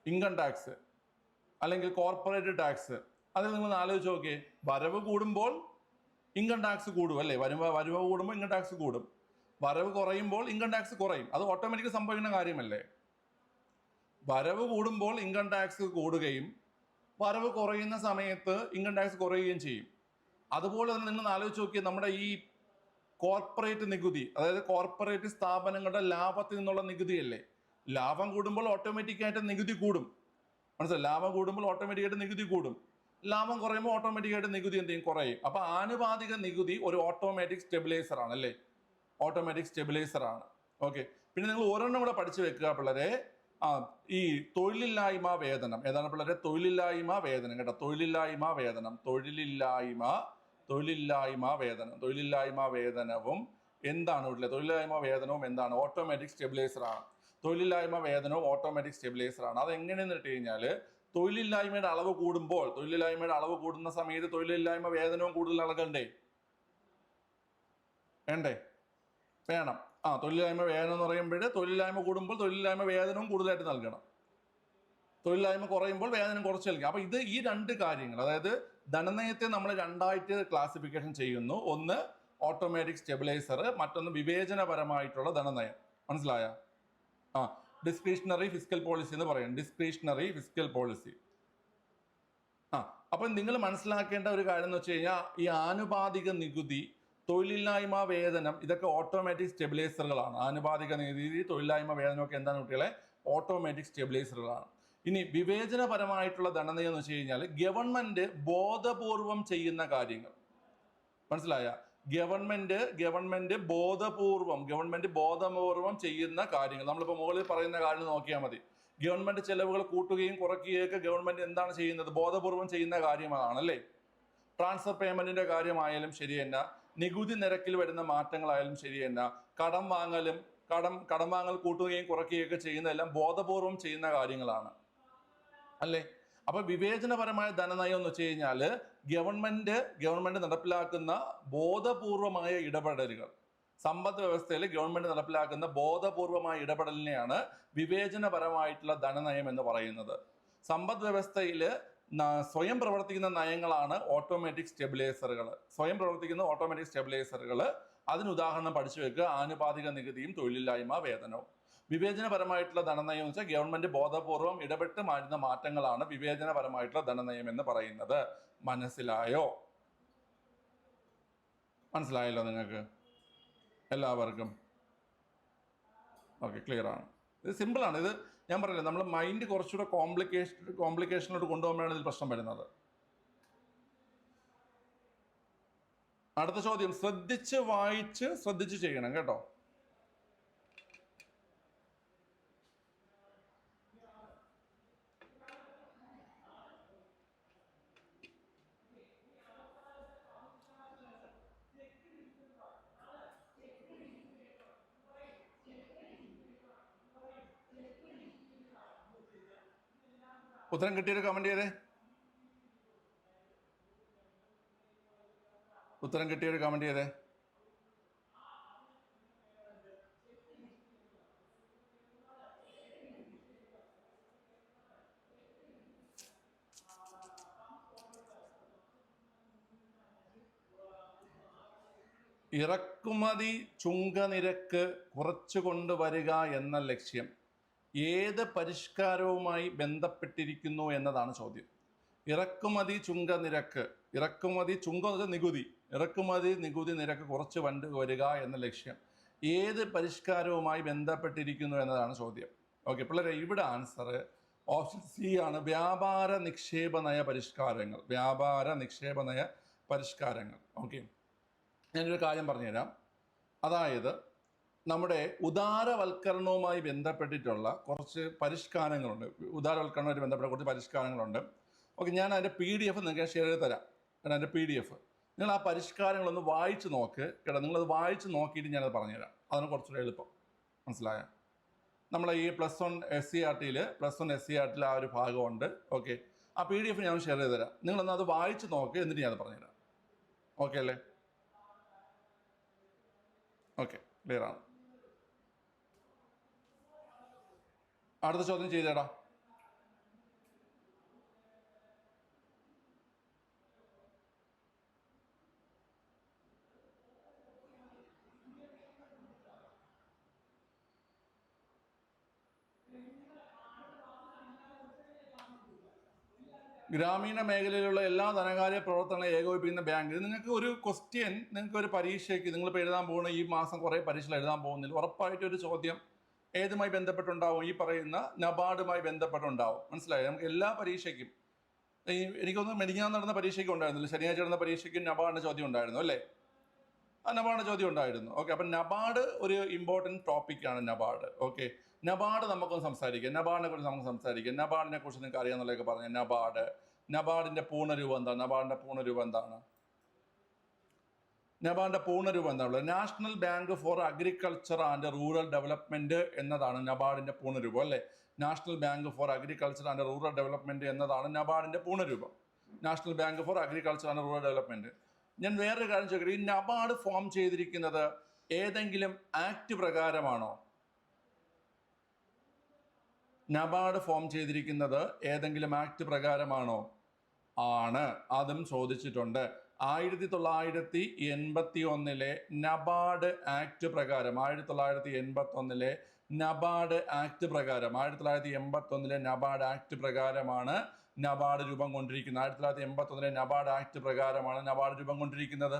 ഇൻകം ടാക്സ് അല്ലെങ്കിൽ കോർപ്പറേറ്റ് ടാക്സ്. അത് നിങ്ങൾ ആലോചിച്ച് നോക്കിയേ. വരവ് കൂടുമ്പോൾ ഇൻകം ടാക്സ് കൂടും അല്ലേ? വരവ് കൂടുമ്പോൾ ഇൻകം ടാക്സ് കൂടും. വരവ് കുറയുമ്പോൾ ഇൻകം ടാക്സ് കുറയും. അത് ഓട്ടോമാറ്റിക് സംഭവിക്കുന്ന കാര്യമല്ലേ? വരവ് കൂടുമ്പോൾ ഇൻകം ടാക്സ് കൂടുകയും വരവ് കുറയുന്ന സമയത്ത് ഇൻകം ടാക്സ് കുറയുകയും ചെയ്യും. അതുപോലെ തന്നെ നിങ്ങൾ ആലോചിച്ച് നോക്കിയാൽ നമ്മുടെ ഈ കോർപ്പറേറ്റ് നികുതി, അതായത് കോർപ്പറേറ്റ് സ്ഥാപനങ്ങളുടെ ലാഭത്തിൽ നിന്നുള്ള നികുതിയല്ലേ? ലാഭം കൂടുമ്പോൾ ഓട്ടോമാറ്റിക്കായിട്ട് നികുതി കൂടും. മനസ്സിലായി? ലാഭം കൂടുമ്പോൾ ഓട്ടോമാറ്റിക്കായിട്ട് നികുതി കൂടും. ലാഭം കുറയുമ്പോൾ ഓട്ടോമാറ്റിക്കായിട്ട് നികുതി എന്ത് ചെയ്യും? കുറയും. അപ്പൊ ആനുപാതിക നികുതി ഒരു ഓട്ടോമാറ്റിക് സ്റ്റെബിലൈസർ ആണ് അല്ലേ? ഓട്ടോമാറ്റിക് സ്റ്റെബിലൈസർ ആണ്. ഓക്കെ. പിന്നെ നിങ്ങൾ ഒരെണ്ണം കൂടെ പഠിച്ചു വെക്കുക പിള്ളേരെ. ഈ തൊഴിലില്ലായ്മ വേതനം ഏതാണ് പിള്ളേരെ? തൊഴിലില്ലായ്മ വേതനം കേട്ടോ. തൊഴിലില്ലായ്മ വേതനവും എന്താണ് വീട്ടിലെ? തൊഴിലില്ലായ്മ വേതനവും എന്താണ്? ഓട്ടോമാറ്റിക് സ്റ്റെബിലൈസർ ആണ്. തൊഴിലില്ലായ്മ വേതനവും ഓട്ടോമാറ്റിക് സ്റ്റെബിലൈസർ ആണ്. അത് എങ്ങനെയെന്ന് ഇട്ട് കഴിഞ്ഞാല് തൊഴിലില്ലായ്മയുടെ അളവ് കൂടുന്ന സമയത്ത് തൊഴിലില്ലായ്മ വേതനവും കൂടുതൽ നൽകണ്ടേ? വേണം. തൊഴിലില്ലായ്മ വേതനം എന്ന് പറയുമ്പോൾ തൊഴിലില്ലായ്മ കൂടുമ്പോൾ തൊഴിലില്ലായ്മ വേതനവും കൂടുതലായിട്ട് നൽകണം. തൊഴിലില്ലായ്മ കുറയുമ്പോൾ വേതനം കുറച്ച് നൽകണം. അപ്പൊ ഈ രണ്ട് കാര്യങ്ങൾ, അതായത് ധനനയത്തെ നമ്മൾ രണ്ടായിട്ട് ക്ലാസിഫിക്കേഷൻ ചെയ്യുന്നു. ഒന്ന് ഓട്ടോമാറ്റിക് സ്റ്റെബിലൈസർ, മറ്റൊന്ന് വിവേചനപരമായിട്ടുള്ള ധനനയം. മനസ്സിലായ? ഡിസ്ക്രിഷണറി ഫിസ്ക്കൽ പോളിസി എന്ന് പറയും. Discretionary fiscal policy. അപ്പൊ നിങ്ങൾ മനസ്സിലാക്കേണ്ട ഒരു കാര്യം എന്ന് വെച്ച് കഴിഞ്ഞാൽ ഈ ആനുപാതിക നികുതി, തൊഴിലില്ലായ്മ വേതനം, ഇതൊക്കെ ഓട്ടോമാറ്റിക് സ്റ്റെബിലൈസറുകളാണ്. ആനുപാതിക നികുതി, തൊഴിലില്ലായ്മ വേതനമൊക്കെ എന്താണ് കുട്ടികളെ? ഓട്ടോമാറ്റിക് സ്റ്റെബിലൈസറുകളാണ്. ഇനി വിവേചനപരമായിട്ടുള്ള ധനനയം എന്ന് വെച്ച് കഴിഞ്ഞാൽ ഗവൺമെന്റ് ബോധപൂർവം ചെയ്യുന്ന കാര്യങ്ങൾ. മനസ്സിലായ? ഗവൺമെന്റ് ബോധപൂർവം ചെയ്യുന്ന കാര്യങ്ങൾ. നമ്മളിപ്പോൾ മുകളിൽ പറയുന്ന കാര്യം നോക്കിയാൽ മതി. ഗവൺമെന്റ് ചെലവുകൾ കൂട്ടുകയും കുറയ്ക്കുകയും ഒക്കെ ഗവൺമെന്റ് എന്താണ് ചെയ്യുന്നത്? ബോധപൂർവം ചെയ്യുന്ന കാര്യങ്ങളാണ് അല്ലേ? ട്രാൻസ്ഫർ പേയ്മെന്റിന്റെ കാര്യമായാലും ശരി തന്നെ, നികുതി നിരക്കിൽ വരുന്ന മാറ്റങ്ങളായാലും ശരി തന്നെ, കടം വാങ്ങൽ കൂട്ടുകയും കുറയ്ക്കുകയും ഒക്കെ ചെയ്യുന്നതെല്ലാം ബോധപൂർവം ചെയ്യുന്ന കാര്യങ്ങളാണ് അല്ലേ? അപ്പൊ വിവേചനപരമായ ധനനയം എന്ന് വെച്ച് കഴിഞ്ഞാൽ ഗവൺമെന്റ് നടപ്പിലാക്കുന്ന ബോധപൂർവമായ ഇടപെടലുകൾ. സമ്പദ് വ്യവസ്ഥയിൽ ഗവൺമെന്റ് നടപ്പിലാക്കുന്ന ബോധപൂർവമായ ഇടപെടലിനെയാണ് വിവേചനപരമായിട്ടുള്ള ധനനയം എന്ന് പറയുന്നത്. സമ്പദ് വ്യവസ്ഥയിൽ സ്വയം പ്രവർത്തിക്കുന്ന നയങ്ങളാണ് ഓട്ടോമാറ്റിക് സ്റ്റെബിലൈസറുകൾ. അതിന് ഉദാഹരണം പഠിച്ചു വെക്കുക: ആനുപാതിക നികുതിയും തൊഴിലില്ലായ്മ വേതനവും. വിവേചനപരമായിട്ടുള്ള ധനനയം എന്ന് വെച്ചാൽ ഗവൺമെന്റ് ബോധപൂർവം ഇടപെട്ട് മാറ്റുന്ന മാറ്റങ്ങളാണ് വിവേചനപരമായിട്ടുള്ള ധനനയം എന്ന് പറയുന്നത്. മനസ്സിലായല്ലോ നിങ്ങൾക്ക് എല്ലാവർക്കും? ഓക്കെ, ക്ലിയർ ആണ്. ഇത് സിമ്പിളാണ്. ഇത് ഞാൻ പറഞ്ഞില്ല, നമ്മൾ മൈൻഡ് കുറച്ചുകൂടെ കോംപ്ലിക്കേഷനിലോട്ട് കൊണ്ടുപോകുമ്പോഴാണ് ഇതിൽ പ്രശ്നം വരുന്നത്. അടുത്ത ചോദ്യം ശ്രദ്ധിച്ച് വായിച്ച് ശ്രദ്ധിച്ച് ചെയ്യണം കേട്ടോ. ഉത്തരം കിട്ടിയൊരു കമന്റ് ചെയ്തേ. ഇറക്കുമതി ചുങ്കനിരക്ക് കുറച്ചു കൊണ്ടുവരിക എന്ന ലക്ഷ്യം ഏത് പരിഷ്കാരവുമായി ബന്ധപ്പെട്ടിരിക്കുന്നു എന്നതാണ് ചോദ്യം. ഇറക്കുമതി ചുങ്കനിരക്ക്, ഇറക്കുമതി ചുങ്കം നികുതി, ഇറക്കുമതി നികുതി നിരക്ക് കുറച്ച് കൊണ്ടുവരിക എന്ന ലക്ഷ്യം ഏത് പരിഷ്കാരവുമായി ബന്ധപ്പെട്ടിരിക്കുന്നു എന്നതാണ് ചോദ്യം. ഓക്കെ പിള്ളേരെ, ഇവിടെ ആൻസർ ഓപ്ഷൻ സി ആണ്, വ്യാപാര നിക്ഷേപ നയ പരിഷ്കാരങ്ങൾ. വ്യാപാര നിക്ഷേപ നയ പരിഷ്കാരങ്ങൾ. ഓക്കെ, ഞാനൊരു കാര്യം പറഞ്ഞുതരാം. അതായത് നമ്മുടെ ഉദാരവൽക്കരണവുമായി ബന്ധപ്പെട്ടിട്ടുള്ള കുറച്ച് പരിഷ്കാരങ്ങളുണ്ട്. ഉദാരവൽക്കരണവുമായി ബന്ധപ്പെട്ട കുറച്ച് പരിഷ്കാരങ്ങളുണ്ട്. ഓക്കെ, ഞാൻ അതിൻ്റെ PDF നിങ്ങൾക്ക് ഷെയർ ചെയ്ത് തരാം. അതിൻ്റെ PDF നിങ്ങൾ ആ പരിഷ്കാരങ്ങളൊന്ന് വായിച്ച് നോക്ക് കേട്ടോ. നിങ്ങളത് വായിച്ച് നോക്കിയിട്ട് ഞാനത് പറഞ്ഞുതരാം. അതിന് കുറച്ചുകൂടെ എളുപ്പം. മനസ്സിലായോ? നമ്മളെ ഈ +1 SCERT ആ ഒരു ഭാഗമുണ്ട്. ഓക്കെ, ആ PDF ഞാൻ ഷെയർ ചെയ്ത് തരാം. നിങ്ങളൊന്ന് അത് വായിച്ച് നോക്ക്, എന്നിട്ട് ഞാനത് പറഞ്ഞുതരാം. ഓക്കെ അല്ലേ? ഓക്കെ, ക്ലിയർ ആണ്. അടുത്ത ചോദ്യം ചെയ്തേടാ. ഗ്രാമീണ മേഖലയിലുള്ള എല്ലാ ധനകാര്യ പ്രവർത്തനങ്ങളെ ഏകോപിപ്പിക്കുന്ന ബാങ്ക്. നിങ്ങൾക്ക് ഒരു ക്വസ്റ്റ്യൻ, നിങ്ങൾക്ക് ഒരു പരീക്ഷയ്ക്ക് നിങ്ങളിപ്പോൾ എഴുതാൻ പോകുന്ന ഈ മാസം കുറേ പരീക്ഷകൾ എഴുതാൻ പോകുന്നില്ല, ഉറപ്പായിട്ടൊരു ചോദ്യം ഏതുമായി ബന്ധപ്പെട്ടുണ്ടാവും? ഈ പറയുന്ന നബാർഡുമായി ബന്ധപ്പെട്ടുണ്ടാവും. മനസ്സിലായോ? നമുക്ക് എല്ലാ പരീക്ഷയ്ക്കും, എനിക്കൊന്ന് മെഡിഞ്ഞാൻ നടന്ന പരീക്ഷയ്ക്ക് ഉണ്ടായിരുന്നില്ല, ശനിയാഴ്ച നടന്ന പരീക്ഷയ്ക്കും നബാർഡിൻ്റെ ചോദ്യം ഉണ്ടായിരുന്നു അല്ലേ? ആ നബാർഡ് ചോദ്യം ഉണ്ടായിരുന്നു. ഓക്കെ, അപ്പം നബാർഡ് ഒരു ഇമ്പോർട്ടൻറ്റ് ടോപ്പിക്കാണ് നബാർഡ്. ഓക്കെ, നബാർഡ് നമുക്കൊന്ന് സംസാരിക്കാം. നബാർഡിനെ കുറിച്ച് നമുക്ക് സംസാരിക്കാം. നബാർഡിനെ കുറിച്ച് നിങ്ങൾക്ക് അറിയാമെന്നുള്ളതൊക്കെ പറഞ്ഞു. നബാർഡിൻ്റെ പൂർണ്ണരൂപം എന്താണ്? നബാർഡിൻ്റെ പൂർണ്ണരൂപം എന്താണ്? നബാർഡിൻ്റെ പൂർണ്ണരൂപം എന്താണുള്ളത്? National Bank for Agriculture and Rural Development എന്നതാണ് നബാർഡിൻ്റെ പൂർണ്ണരൂപം അല്ലേ? National Bank for Agriculture and Rural Development എന്നതാണ് നബാർഡിൻ്റെ പൂർണ്ണരൂപം. National Bank for Agriculture and Rural Development. ഞാൻ വേറൊരു കാര്യം ചോദിക്കട്ടെ, ഈ നബാർഡ് ഫോം ചെയ്തിരിക്കുന്നത് ഏതെങ്കിലും ആക്ട് പ്രകാരമാണോ? നബാർഡ് ഫോം ചെയ്തിരിക്കുന്നത് ഏതെങ്കിലും ആക്ട് പ്രകാരമാണോ? ആണ്, അതും ചോദിച്ചിട്ടുണ്ട്. 1981 നബാർഡ് ആക്ട് പ്രകാരം, 1981 നബാർഡ് ആക്ട് പ്രകാരം, 1981 നബാർഡ് ആക്ട് പ്രകാരമാണ് നബാർഡ് രൂപം കൊണ്ടിരിക്കുന്നത്. 1981 നബാർഡ് ആക്ട് പ്രകാരമാണ് നബാർഡ് രൂപം കൊണ്ടിരിക്കുന്നത്.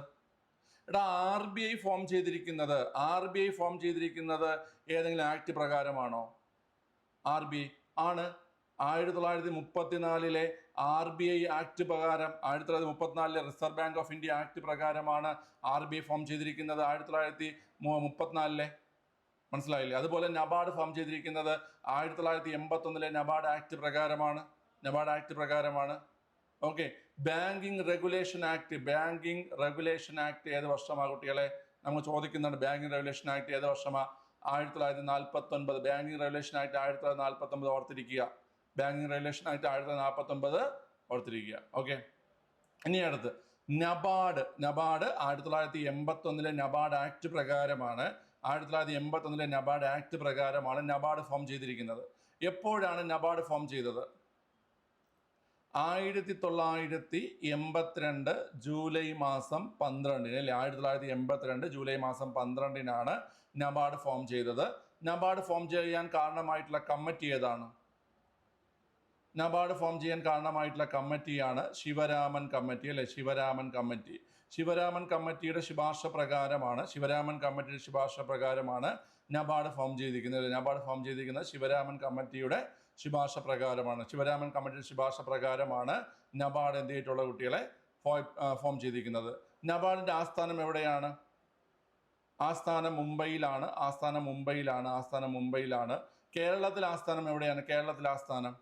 എടാ, RBI ഫോം ചെയ്തിരിക്കുന്നത്, RBI ഫോം ചെയ്തിരിക്കുന്നത് ഏതെങ്കിലും ആക്ട് പ്രകാരമാണോ? RBI ആണ്. 1934 RBI ആക്ട് പ്രകാരം, 1934 reserve bank of India act പ്രകാരമാണ് RBI ഫോം ചെയ്തിരിക്കുന്നത്. 1934 മനസ്സിലായില്ലേ? അതുപോലെ നബാർഡ് ഫോം ചെയ്തിരിക്കുന്നത് 1981 നബാർഡ് ആക്ട് പ്രകാരമാണ്. നബാർഡ് ആക്ട് പ്രകാരമാണ്. Okay, banking regulation act, banking regulation act ഏത് വർഷമാണ് കുട്ടികളെ? നമ്മൾ ചോദിക്കുന്നുണ്ട്. ബാങ്കിങ് റെഗുലേഷൻ ആക്ട് ഏത് വർഷമാണ്? 1949. ബാങ്കിങ് റെഗുലേഷൻ ആക്ട് 1949 ഓർത്തിരിക്കുക. ബാങ്കിങ് റെഗുലേഷൻ ആക്ട് 1949 ഓർത്തിരിക്കുക. ഓക്കെ, ഇനി അടുത്ത് നബാർഡ്. 1981 നബാർഡ് ആക്ട് പ്രകാരമാണ്, 1981 നബാർഡ് ആക്ട് പ്രകാരമാണ് നബാർഡ് ഫോം ചെയ്തിരിക്കുന്നത്. എപ്പോഴാണ് നബാർഡ് ഫോം ചെയ്തത്? 1982 ജൂലൈ മാസം 12 അല്ലേ? 1982 ജൂലൈ മാസം 12 നബാർഡ് ഫോം ചെയ്തത്. നബാർഡ് ഫോം ചെയ്യാൻ കാരണമായിട്ടുള്ള കമ്മിറ്റി ഏതാണ്? നബാർഡ് ഫോം ചെയ്യാൻ കാരണമായിട്ടുള്ള കമ്മിറ്റിയാണ് ശിവരാമൻ കമ്മിറ്റി അല്ലേ? ശിവരാമൻ കമ്മിറ്റി. ശിവരാമൻ കമ്മിറ്റിയുടെ ശുപാർശ പ്രകാരമാണ്, ശിവരാമൻ കമ്മിറ്റിയുടെ ശുപാർശ പ്രകാരമാണ് നബാർഡ് ഫോം ചെയ്തിരിക്കുന്നത്. നബാർഡ് ഫോം ചെയ്തിരിക്കുന്നത് ശിവരാമൻ കമ്മിറ്റിയുടെ ശുപാർശ പ്രകാരമാണ്. ശിവരാമൻ കമ്മിറ്റിയുടെ ശുപാർശ പ്രകാരമാണ് നബാർഡ് എന്ത് ചെയ്തിട്ടുള്ള കുട്ടികളെ ഫോം ചെയ്തിരിക്കുന്നത്. നബാർഡിൻ്റെ ആസ്ഥാനം എവിടെയാണ്? ആസ്ഥാനം മുംബൈയിലാണ്. ആസ്ഥാനം മുംബൈയിലാണ്. ആസ്ഥാനം മുംബൈയിലാണ്. കേരളത്തിൽ ആസ്ഥാനം എവിടെയാണ്? കേരളത്തിൽ ആസ്ഥാനം,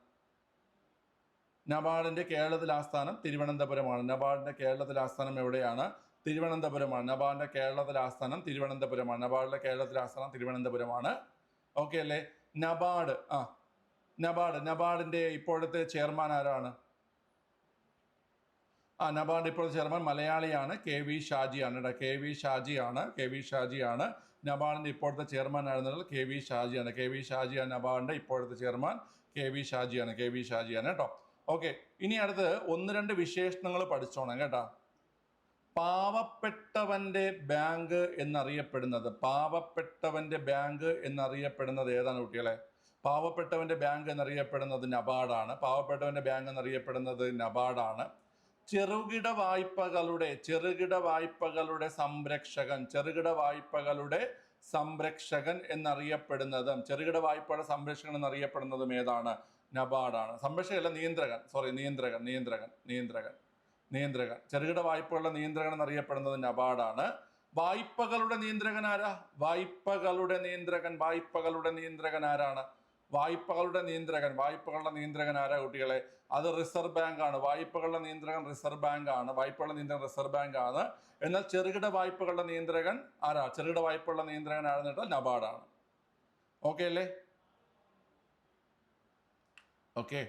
നബാർഡിൻ്റെ കേരളത്തിൽ ആസ്ഥാനം തിരുവനന്തപുരമാണ്. നബാർഡിൻ്റെ കേരളത്തിൽ ആസ്ഥാനം എവിടെയാണ്? തിരുവനന്തപുരമാണ്. നബാർഡിൻ്റെ കേരളത്തിൽ ആസ്ഥാനം തിരുവനന്തപുരമാണ്. നബാർഡിൻ്റെ കേരളത്തിൽ ആസ്ഥാനം തിരുവനന്തപുരമാണ്. ഓക്കെ അല്ലേ? നബാർഡിൻ്റെ ഇപ്പോഴത്തെ ചെയർമാൻ ആരാണ്? നബാർഡ് ഇപ്പോഴത്തെ ചെയർമാൻ മലയാളിയാണ്, KV ഷാജിയാണ്. KV ഷാജിയാണ് നബാർഡിൻ്റെ ഇപ്പോഴത്തെ ചെയർമാൻ ആയിരുന്നത്. KV ഷാജിയാണ്. നബാർഡിൻ്റെ ഇപ്പോഴത്തെ ചെയർമാൻ KV ഷാജിയാണ് കേട്ടോ. ഓക്കെ, ഇനി അടുത്ത് 1-2 വിശേഷണങ്ങൾ പഠിച്ചോണം കേട്ടോ. പാവപ്പെട്ടവന്റെ ബാങ്ക് എന്നറിയപ്പെടുന്നത്, പാവപ്പെട്ടവന്റെ ബാങ്ക് എന്നറിയപ്പെടുന്നത് ഏതാണ് കുട്ടികളെ? പാവപ്പെട്ടവന്റെ ബാങ്ക് എന്നറിയപ്പെടുന്നത് നബാർഡാണ്. പാവപ്പെട്ടവന്റെ ബാങ്ക് എന്നറിയപ്പെടുന്നത് നബാർഡാണ്. ചെറുകിട വായ്പകളുടെ സംരക്ഷകൻ എന്നറിയപ്പെടുന്നതും ഏതാണ്? നബാർഡാണ്. സംരക്ഷകല്ല, നിയന്ത്രകൻ. ചെറുകിട വായ്പകളുടെ നിയന്ത്രകൻ എന്നറിയപ്പെടുന്നത് നബാർഡാണ്. വായ്പകളുടെ നിയന്ത്രകൻ ആരാ? വായ്പകളുടെ നിയന്ത്രകൻ ആരാണ്? വായ്പകളുടെ നിയന്ത്രകൻ ആരാ കുട്ടികളെ? അത് റിസർവ് ബാങ്ക് ആണ്. വായ്പകളുടെ നിയന്ത്രകൻ റിസർവ് ബാങ്ക് ആണ്. എന്നാൽ ചെറുകിട വായ്പകളുടെ നിയന്ത്രകൻ ആരാ? ആരെന്ന് കേട്ടാൽ നബാർഡാണ്. ഓക്കെ അല്ലേ? ഓക്കെ.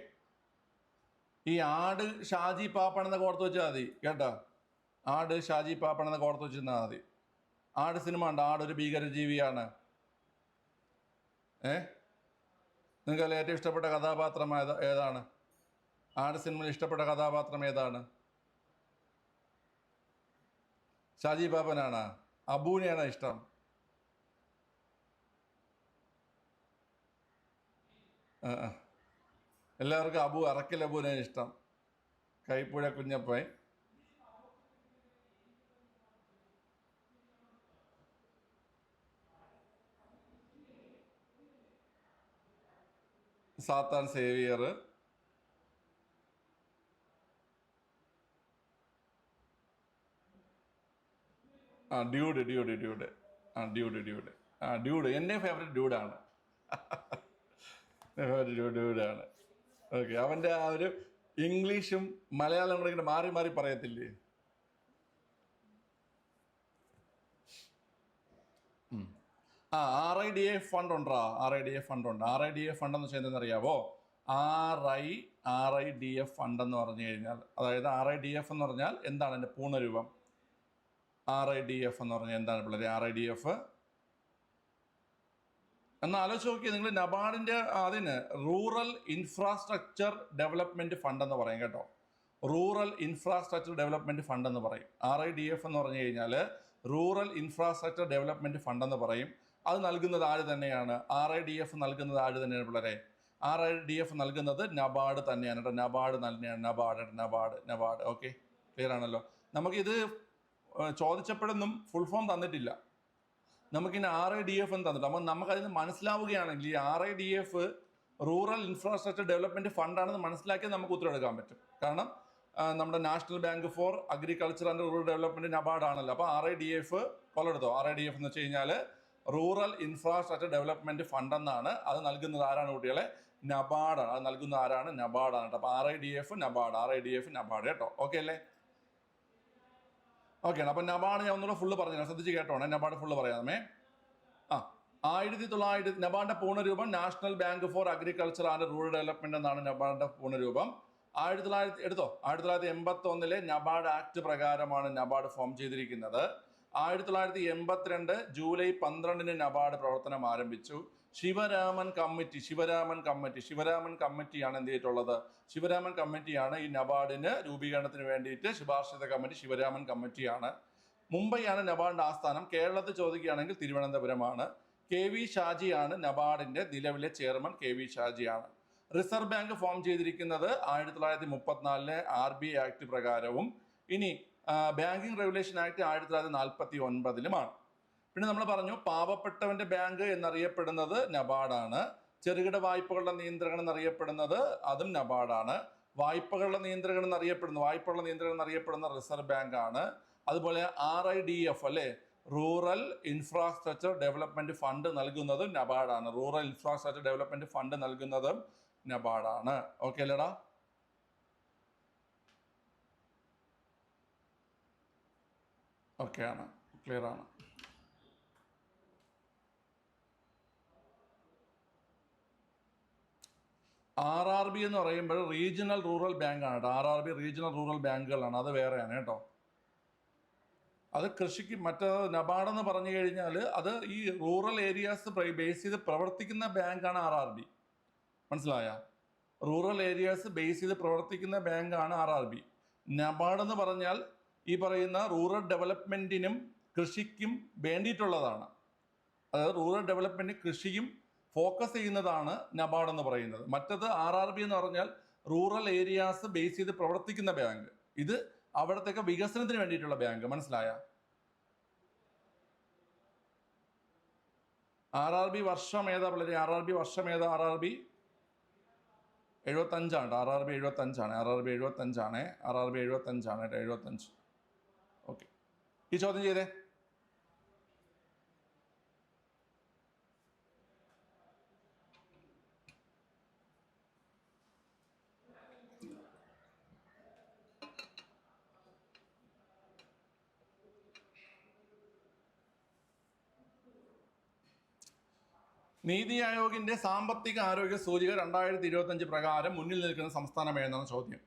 ഈ ആട് ഷാജി പാപ്പണെന്നൊക്കെ ഓർത്ത് വെച്ചാൽ മതി കേട്ടോ. ആട് ഷാജി പാപ്പണെന്നൊക്കെ ഓർത്ത് വെച്ചിരുന്നാൽ മതി. ആട് സിനിമ ഉണ്ട്. ആട് ഒരു ഭീകരജീവിയാണ്. നിങ്ങൾക്ക് അതിൽ ഏറ്റവും ഇഷ്ടപ്പെട്ട കഥാപാത്രം ഏതാണ്? ആട് സിനിമയിൽ ഇഷ്ടപ്പെട്ട കഥാപാത്രം ഏതാണ്? ഷാജി പാപ്പനാണ്? അബൂനെയാണ് ഇഷ്ടം? എല്ലാവർക്കും അറക്കൽ അബൂനെയാണ് ഇഷ്ടം. കൈപ്പുഴ കുഞ്ഞപ്പൻ, സാത്താൻ സേവിയർ, ഡ്യൂഡ്. ഡ്യൂഡ് എൻ്റെ ഫേവറേറ്റ് ഡ്യൂഡാണ്. ഡ്യൂഡാണ്. ഓക്കെ. അവൻ്റെ ആ ഒരു ഇംഗ്ലീഷും മലയാളം കൂടെ ഇങ്ങനെ മാറി മാറി പറയത്തില്ലേ? RIDA ഫണ്ട് ഉണ്ടോ? RIDA ഫണ്ട് എന്ന് വെച്ചാൽ എന്തെന്നറിയാവോ? RIDF ഫണ്ട് എന്ന് പറഞ്ഞു കഴിഞ്ഞാൽ, അതായത് RIDF എന്ന് പറഞ്ഞാൽ എന്താണ് എൻ്റെ പൂർണ്ണരൂപം? RIDF എന്ന് പറഞ്ഞാൽ എന്താണ് പിള്ളേരെ? RIDF എന്ന് ആലോചിച്ച് നോക്കിയാൽ നിങ്ങൾ. നബാർഡിൻ്റെ അതിന് റൂറൽ ഇൻഫ്രാസ്ട്രക്ചർ ഡെവലപ്മെൻറ്റ് ഫണ്ട് എന്ന് പറയും കേട്ടോ. റൂറൽ ഇൻഫ്രാസ്ട്രക്ചർ ഡെവലപ്മെൻറ്റ് ഫണ്ട് എന്ന് പറയും. RIDF എന്ന് പറഞ്ഞു കഴിഞ്ഞാൽ റൂറൽ ഇൻഫ്രാസ്ട്രക്ചർ ഡെവലപ്മെൻറ്റ് ഫണ്ട് എന്ന് പറയും. അത് നൽകുന്നത് ആര് തന്നെയാണ്? RIDF നൽകുന്നത് ആര് തന്നെയാണ് പിള്ളേരെ? RIDF നൽകുന്നത് നബാർഡ് തന്നെയാണ് കേട്ടോ. നബാർഡ്. ഓക്കെ, ക്ലിയർ ആണല്ലോ? നമുക്കിത് ചോദിച്ചപ്പോഴൊന്നും ഫുൾ ഫോം തന്നിട്ടില്ല. നമുക്കിനി RIDF എന്ന് തന്നിട്ട് നമുക്കതിന് മനസ്സിലാവുകയാണെങ്കിൽ ഈ RIDF റൂറൽ ഇൻഫ്രാസ്ട്രക്ചർ ഡെവലപ്മെൻറ്റ് ഫണ്ടാണെന്ന് മനസ്സിലാക്കി നമുക്ക് ഉത്തരവെടുക്കാൻ പറ്റും. കാരണം നമ്മുടെ National Bank for Agriculture and Rural Development നബാർഡാണല്ലോ. അപ്പോൾ RIDF കൊള്ളെടുത്തോ. RIDF എന്ന് വെച്ച് കഴിഞ്ഞാൽ റൂറൽ ഇൻഫ്രാസ്ട്രക്ചർ ഡെവലപ്മെൻറ്റ് ഫണ്ട് എന്നാണ്. അത് നൽകുന്നത് ആരാണ് കുട്ടികളെ? നബാർഡാണ്. അത് നൽകുന്ന ആരാണ്? നബാർഡാണ് കേട്ടോ. അപ്പോൾ RIDF നബാർഡ് കേട്ടോ. ഓക്കെ അല്ലേ? ഓക്കെ ആണ്. അപ്പം നബാർഡ് ഞാൻ ഒന്നുകൂടെ ഫുള്ള് പറഞ്ഞു, ശ്രദ്ധിച്ച് കേട്ടോണേ. NABARD full പറയാമേ. 1900 നബാർഡിന്റെ പൂർണ്ണരൂപം National Bank for Agriculture and Rural Development എന്നാണ് നബാർഡിന്റെ പൂർണ്ണരൂപം. 1981 നബാർഡ് ആക്ട് പ്രകാരമാണ് നബാർഡ് ഫോം ചെയ്തിരിക്കുന്നത്. 1982 ജൂലൈ 12 നബാർഡ് പ്രവർത്തനം ആരംഭിച്ചു. ശിവരാമൻ കമ്മിറ്റിയാണ് എന്ത് ചെയ്തിട്ടുള്ളത്? ശിവരാമൻ കമ്മിറ്റിയാണ് ഈ നബാർഡിന് രൂപീകരണത്തിന് വേണ്ടിയിട്ട് ശുപാർശ ചെയ്ത കമ്മിറ്റി. ശിവരാമൻ കമ്മിറ്റിയാണ്. മുംബൈയാണ് നബാർഡിന്റെ ആസ്ഥാനം. കേരളത്തിൽ ചോദിക്കുകയാണെങ്കിൽ തിരുവനന്തപുരമാണ്. KV ഷാജിയാണ് നബാർഡിന്റെ നിലവിലെ ചെയർമാൻ. KV ഷാജിയാണ്. റിസർവ് ബാങ്ക് ഫോം ചെയ്തിരിക്കുന്നത് 1934 RBI ആക്ട് പ്രകാരവും ഇനി ബാങ്കിങ് റെഗുലേഷൻ ആക്ട് 1949 പിന്നെ നമ്മൾ പറഞ്ഞു പാവപ്പെട്ടവന്റെ ബാങ്ക് എന്നറിയപ്പെടുന്നത് നബാർഡാണ്. ചെറുകിട വായ്പകളുടെ നിയന്ത്രകൻ എന്നറിയപ്പെടുന്നത് അതും നബാർഡാണ്. വായ്പകളുടെ നിയന്ത്രകൻ എന്നറിയപ്പെടുന്ന റിസർവ് ബാങ്ക് ആണ്. അതുപോലെ RIDF അല്ലേ, റൂറൽ ഇൻഫ്രാസ്ട്രക്ചർ ഡെവലപ്മെന്റ് ഫണ്ട് നൽകുന്നതും നബാർഡാണ്. ഓക്കെ അല്ലേടാ? ഓക്കെ ആണ്, ക്ലിയർ ആണ്. RRB എന്ന് പറയുമ്പോൾ റീജിയണൽ റൂറൽ ബാങ്ക് ആണ് കേട്ടോ. RRB റീജിയണൽ റൂറൽ ബാങ്കുകളാണ്, അത് വേറെയാണ് കേട്ടോ. അത് കൃഷിക്ക് നബാർഡ് എന്ന് പറഞ്ഞു കഴിഞ്ഞാൽ അത് ഈ റൂറൽ ഏരിയാസ് ബേസ് ചെയ്ത് പ്രവർത്തിക്കുന്ന ബാങ്കാണ് RRB. മനസ്സിലായ? റൂറൽ ഏരിയാസ് ബേസ് ചെയ്ത് പ്രവർത്തിക്കുന്ന ബാങ്കാണ് RRB. നബാർഡ് എന്ന് പറഞ്ഞാൽ ഈ പറയുന്ന റൂറൽ ഡെവലപ്മെൻറ്റിനും കൃഷിക്കും വേണ്ടിയിട്ടുള്ളതാണ്. അതായത് റൂറൽ ഡെവലപ്മെൻറ്റ് കൃഷിയും ഫോക്കസ് ചെയ്യുന്നതാണ് നബാർഡ് എന്ന് പറയുന്നത്. മറ്റത് RRB എന്ന് പറഞ്ഞാൽ റൂറൽ ഏരിയാസ് ബേസ് ചെയ്ത് പ്രവർത്തിക്കുന്ന ബാങ്ക്. ഇത് അവിടത്തേക്ക് വികസനത്തിന് വേണ്ടിയിട്ടുള്ള ബാങ്ക്. മനസ്സിലായ? RRB വർഷം ഏതാ പിള്ളേര്? RRB വർഷം ഏതാ? RRB 75 RRB 75 RRB 75 RRB 75 75. Okay, ഈ ചോദ്യം ചെയ്തേ. നീതി ആയോഗിന്റെ സാമ്പത്തിക ആരോഗ്യ സൂചിക 2025 പ്രകാരം മുന്നിൽ നിൽക്കുന്ന സംസ്ഥാനം ഏതെന്നാണ് ചോദ്യം.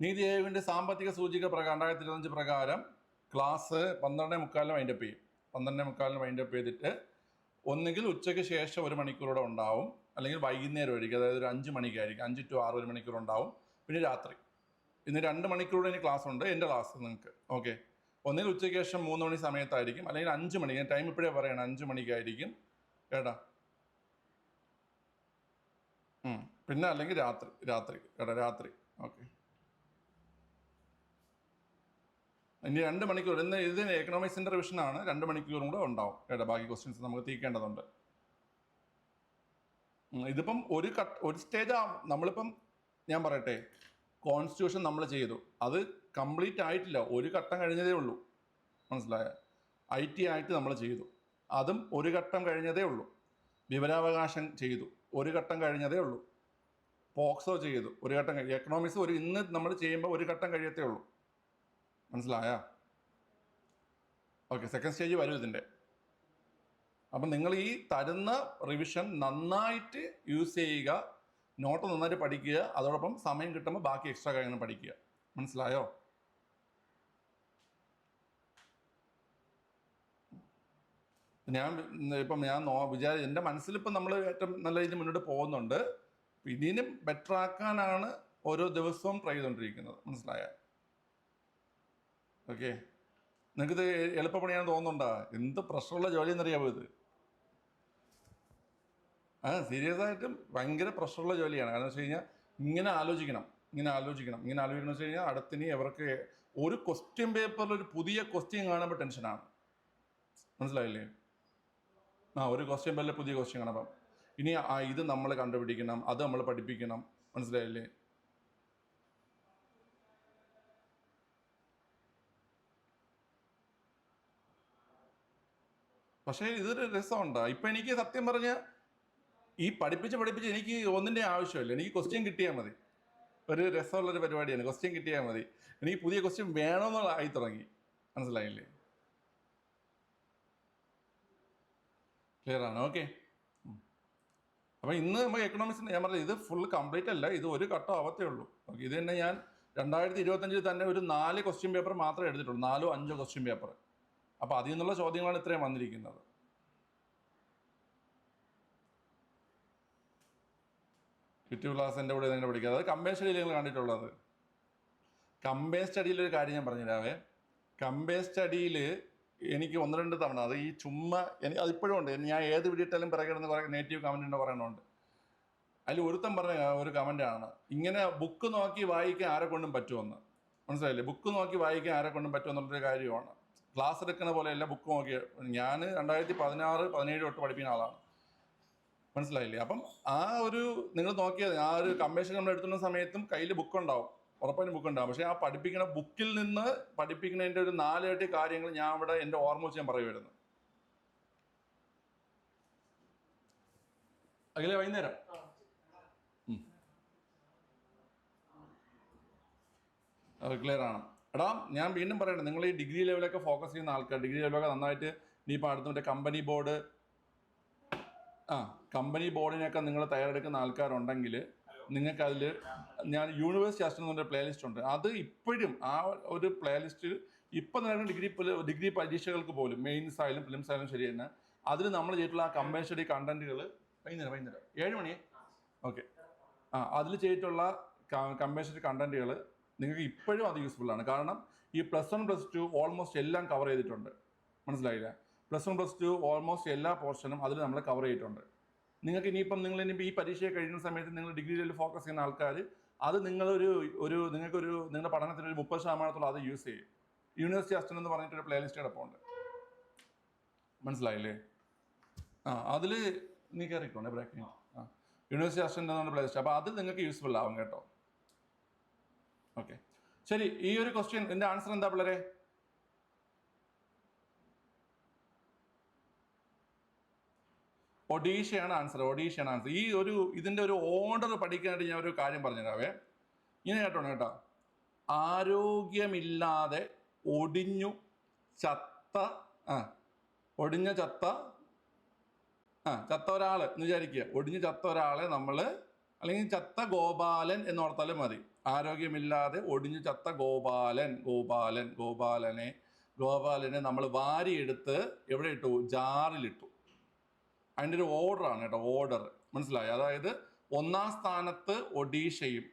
നീതി ആയോഗിന്റെ സാമ്പത്തിക സൂചിക പ്രകാരം 2025 പ്രകാരം ക്ലാസ് 12:45 വൈൻഡപ്പ് ചെയ്യും. 12:45 വൈൻഡപ്പ് ചെയ്തിട്ട് ഒന്നുകിൽ ഉച്ചയ്ക്ക് ശേഷം 1 മണിക്കൂറൂടെ ഉണ്ടാവും, അല്ലെങ്കിൽ വൈകുന്നേരം ആയിരിക്കും, അതായത് ഒരു 5 മണിക്കായിരിക്കും. 5 to 6 1 മണിക്കൂർ ഉണ്ടാവും. പിന്നെ രാത്രി ഇന്ന് 2 മണിക്കൂറുടെ ഇനി ക്ലാസ് ഉണ്ട്, എൻ്റെ ക്ലാസ് നിങ്ങൾക്ക്. ഓക്കെ, ഒന്നുകിൽ ഉച്ചയ്ക്ക് ശേഷം 3 മണി സമയത്തായിരിക്കും, അല്ലെങ്കിൽ 5 മണിക്ക്. ടൈം ഇപ്പോഴേ പറയണം, 5 മണിക്കായിരിക്കും കേട്ടാ. പിന്നെ അല്ലെങ്കിൽ രാത്രി കേട്ടോ, രാത്രി. ഓക്കെ, ഇനി 2 മണിക്കൂർ. ഇന്ന് ഇതിന് എക്കണോമിക്സിന്റെ റിവിഷനാണ്, 2 മണിക്കൂറും കൂടെ ഉണ്ടാവും കേട്ടോ. ബാക്കി ക്വസ്റ്റ്യൻസ് നമുക്ക് തീർക്കേണ്ടതുണ്ട്. ഇതിപ്പം ഒരു സ്റ്റേജ് നമ്മളിപ്പം ഞാൻ പറയട്ടെ, കോൺസ്റ്റിറ്റ്യൂഷൻ നമ്മൾ ചെയ്തു, അത് കംപ്ലീറ്റ് ആയിട്ടില്ല, ഒരു ഘട്ടം കഴിഞ്ഞതേ ഉള്ളൂ. മനസ്സിലായ? IT ആയിട്ട് നമ്മൾ ചെയ്തു, അതും ഒരു ഘട്ടം കഴിഞ്ഞതേ ഉള്ളൂ. വിവരാവകാശം ചെയ്തു, ഒരു ഘട്ടം കഴിഞ്ഞതേ ഉള്ളൂ. പോക്സോ ചെയ്തു, ഒരു ഘട്ടം കഴിയും. എക്കണോമിക്സ് ഇന്ന് നമ്മൾ ചെയ്യുമ്പോൾ ഒരു ഘട്ടം കഴിയത്തേ ഉള്ളൂ. മനസ്സിലായ? ഓക്കെ, സെക്കൻഡ് സ്റ്റേജ് വരും ഇതിൻ്റെ. അപ്പം നിങ്ങൾ ഈ തരുന്ന റിവിഷൻ നന്നായിട്ട് യൂസ് ചെയ്യുക, നോട്ട് നന്നായിട്ട് പഠിക്കുക, അതോടൊപ്പം സമയം കിട്ടുമ്പോൾ ബാക്കി എക്സ്ട്രാ കാര്യങ്ങൾ പഠിക്കുക. മനസ്സിലായോ? ഞാൻ എൻ്റെ മനസ്സിലിപ്പം നമ്മൾ ഏറ്റവും നല്ല രീതിയിൽ മുന്നോട്ട് പോകുന്നുണ്ട്. ഇതിനും ബെറ്റർ ആക്കാനാണ് ഓരോ ദിവസവും ട്രൈ ചെയ്തുകൊണ്ടിരിക്കുന്നത്. മനസ്സിലായ? ഓക്കെ, നിങ്ങൾക്കിത് എളുപ്പപ്പണിയാണെന്ന് തോന്നുന്നുണ്ടോ? എന്ത് പ്രഷറുള്ള ജോലി എന്നറിയാമോ ഇത്? സീരിയസ് ആയിട്ടും ഭയങ്കര പ്രഷറുള്ള ജോലിയാണ്. കാരണം വെച്ച് കഴിഞ്ഞാൽ ഇങ്ങനെ ആലോചിക്കണം എന്ന് വെച്ച് കഴിഞ്ഞാൽ അടുത്തിനി അവർക്ക് ഒരു ക്വസ്റ്റ്യൻ പേപ്പറിൽ ഒരു പുതിയ ക്വസ്റ്റ്യൻ കാണുമ്പോൾ ടെൻഷനാണ്. മനസ്സിലായില്ലേ? ഒരു ക്വസ്റ്റ്യൻ പേപ്പറിൽ പുതിയ ക്വസ്റ്റ്യൻ കാണുമ്പം ഇനി ഇത് നമ്മൾ കണ്ടുപിടിക്കണം, അത് നമ്മൾ പഠിപ്പിക്കണം. മനസ്സിലായില്ലേ? പക്ഷേ ഇതൊരു രസമുണ്ടോ? ഇപ്പം എനിക്ക് സത്യം പറഞ്ഞ ഈ പഠിപ്പിച്ച് എനിക്ക് ഒന്നിൻ്റെ ആവശ്യമില്ല. എനിക്ക് ക്വസ്റ്റ്യൻ കിട്ടിയാൽ മതി. ഒരു രസമുള്ളൊരു പരിപാടിയാണ്, ക്വസ്റ്റ്യൻ കിട്ടിയാൽ മതി. എനിക്ക് പുതിയ ക്വസ്റ്റ്യൻ വേണമെന്നുള്ള ആയി തുടങ്ങി. മനസ്സിലായില്ലേ? ക്ലിയർ ആണ്? ഓക്കെ. അപ്പം ഇന്ന് നമുക്ക് എക്കണോമിക്സിൻ്റെ ഞാൻ പറഞ്ഞത് ഇത് ഫുൾ കംപ്ലീറ്റ് അല്ല, ഇത് ഒരു ഘട്ടം ആവത്തേ ഉള്ളൂ. ഓക്കെ, ഇത് തന്നെ ഞാൻ 2025 തന്നെ ഒരു 4 ക്വസ്റ്റ്യൻ പേപ്പർ മാത്രമേ എടുത്തിട്ടുള്ളൂ, 4 5 ക്വസ്റ്റ്യൻ പേപ്പർ. അപ്പോൾ അതിൽ നിന്നുള്ള ചോദ്യങ്ങളാണ് ഇത്രയും വന്നിരിക്കുന്നത്. യൂട്യൂബ് ക്ലാസ് എൻ്റെ കൂടെ നിങ്ങൾ പഠിക്കുക. അതായത് കമ്പൈൻ സ്റ്റഡിയിൽ നിങ്ങൾ കണ്ടിട്ടുള്ളത്. കമ്പൈൻ സ്റ്റഡിയിലൊരു കാര്യം ഞാൻ പറഞ്ഞുതരാവേ. കമ്പൈൻ സ്റ്റഡിയിൽ എനിക്ക് 1-2 തവണ അത് ഈ ചുമ്മാ എനിക്ക് അതിപ്പോഴും ഉണ്ട്. ഞാൻ ഏത് വീഡിയോ ഇട്ടാലും പിറകിടുന്ന കുറേ നെഗറ്റീവ് കമൻ്റ് ഉണ്ടോ പറയണുണ്ട്. അതിൽ ഒരുത്തം പറഞ്ഞ ഒരു കമൻ്റാണ്, ഇങ്ങനെ ബുക്ക് നോക്കി വായിക്കാൻ ആരെ കൊണ്ടും പറ്റുമെന്ന്. മനസ്സിലായില്ലേ? ബുക്ക് നോക്കി വായിക്കാൻ ആരെ കൊണ്ടും പറ്റുമെന്നുള്ളൊരു കാര്യമാണ്. ക്ലാസ് എടുക്കുന്ന പോലെയല്ല ബുക്ക് നോക്കി. ഞാൻ 2016-17 തൊട്ട് പഠിപ്പിക്കുന്ന ആളാണ്. മനസ്സിലായില്ലേ? അപ്പം നിങ്ങൾ നോക്കിയത് ഒരു കമ്പൈൻ നമ്മൾ എടുത്തുന്ന സമയത്തും കയ്യിൽ ബുക്ക് ഉണ്ടാവും, ഉറപ്പായും ബുക്ക് ഉണ്ടാവും. പക്ഷേ പഠിപ്പിക്കുന്ന ബുക്കിൽ നിന്ന് പഠിപ്പിക്കുന്നതിൻ്റെ ഒരു 4 ഇരട്ടി കാര്യങ്ങൾ ഞാൻ ഇവിടെ എൻ്റെ ഓർമ്മ വെച്ച് ഞാൻ പറയുമായിരുന്നു. അഖിലേ, വൈകുന്നേരം ക്ലിയർ ആണ്. എടാ, ഞാൻ വീണ്ടും പറയണം, നിങ്ങൾ ഈ ഡിഗ്രി ലെവലൊക്കെ ഫോക്കസ് ചെയ്യുന്ന ആൾക്കാർ, ഡിഗ്രി ലെവലൊക്കെ നന്നായിട്ട് ഇനിയിപ്പോൾ അടുത്ത മറ്റേ കമ്പനി ബോർഡിനൊക്കെ നിങ്ങൾ തയ്യാറെടുക്കുന്ന ആൾക്കാരുണ്ടെങ്കിൽ നിങ്ങൾക്കതിൽ ഞാൻ യൂണിവേഴ്സിറ്റി അസിസ്റ്റൻ്റ് എന്നൊരു പ്ലേലിസ്റ്റ് ഉണ്ട്. അത് ഇപ്പോഴും ആ ഒരു പ്ലേലിസ്റ്റിൽ ഇപ്പം നടക്കുന്ന ഡിഗ്രി പരീക്ഷകൾക്ക് പോലും മെയിൻസ് ആയാലും ഫിലിംസ് ആയാലും ശരി തന്നെ അതിൽ നമ്മൾ ചെയ്തിട്ടുള്ള ആ കമ്പൈൻ സ്റ്റഡി കണ്ടന്റുകൾ വൈകുന്നേരം 7 മണി. ഓക്കെ, അതിൽ ചെയ്തിട്ടുള്ള കമ്പൈൻ സ്റ്റഡി കണ്ടന്റുകൾ നിങ്ങൾക്ക് ഇപ്പോഴും അത് യൂസ്ഫുൾ ആണ്. കാരണം ഈ +1 +2 ഓൾമോസ്റ്റ് എല്ലാം കവർ ചെയ്തിട്ടുണ്ട്. മനസ്സിലായില്ല? +1 +2 ഓൾമോസ്റ്റ് എല്ലാ പോർഷനും അതിൽ നമ്മൾ കവർ ചെയ്തിട്ടുണ്ട്. നിങ്ങൾക്ക് ഇനിയിപ്പോൾ ഈ പരീക്ഷയെ കഴിയുന്ന സമയത്ത് നിങ്ങൾ ഡിഗ്രി ലെവലിൽ ഫോക്കസ് ചെയ്യുന്ന ആൾക്കാർ അത് നിങ്ങളൊരു നിങ്ങളുടെ പഠനത്തിന് ഒരു 30% അത് യൂസ് ചെയ്യും. യൂണിവേഴ്സിറ്റി അസിസ്റ്റന്റ് എന്ന് പറഞ്ഞിട്ടൊരു പ്ലേലിസ്റ്റ് കിടപ്പുണ്ട്. മനസ്സിലായില്ലേ? അതിൽ നീ കയറിക്കോണേ ബ്രേക്കിംഗ്. യൂണിവേഴ്സിറ്റി അസിസ്റ്റന്റ് എന്നുള്ള പ്ലേലിസ്റ്റ്. അപ്പോൾ അത് നിങ്ങൾക്ക് യൂസ്ഫുൾ ആവും കേട്ടോ. ഓക്കെ, ശരി. ഈ ഒരു ക്വസ്റ്റ്യൻ എൻ്റെ ആൻസർ എന്താ പിള്ളേരെ? ഒഡീഷയാണ് ആൻസർ. ഈ ഇതിൻ്റെ ഒരു ഓർഡർ പഠിക്കാനായിട്ട് ഞാൻ ഒരു കാര്യം പറഞ്ഞുതരാവേ. ഇങ്ങനെ കേട്ടോണം കേട്ടോ. ആരോഗ്യമില്ലാതെ ഒടിഞ്ഞു ചത്ത ഒരാൾ എന്ന് വിചാരിക്കുക. ഒടിഞ്ഞു ചത്ത ഒരാളെ നമ്മൾ, അല്ലെങ്കിൽ ചത്ത ഗോപാലൻ എന്ന് ഓർത്താലും മതി. ആരോഗ്യമില്ലാതെ ഒടിഞ്ഞു ചത്ത ഗോപാലനെ നമ്മൾ വാരിയെടുത്ത് എവിടെ ഇട്ടു? ജാറിലിട്ടു. അതിൻ്റെ ഒരു ഓർഡറാണ് കേട്ടോ, ഓർഡർ. മനസ്സിലായി? അതായത് 1ാം സ്ഥാനത്ത് ഒഡീഷയും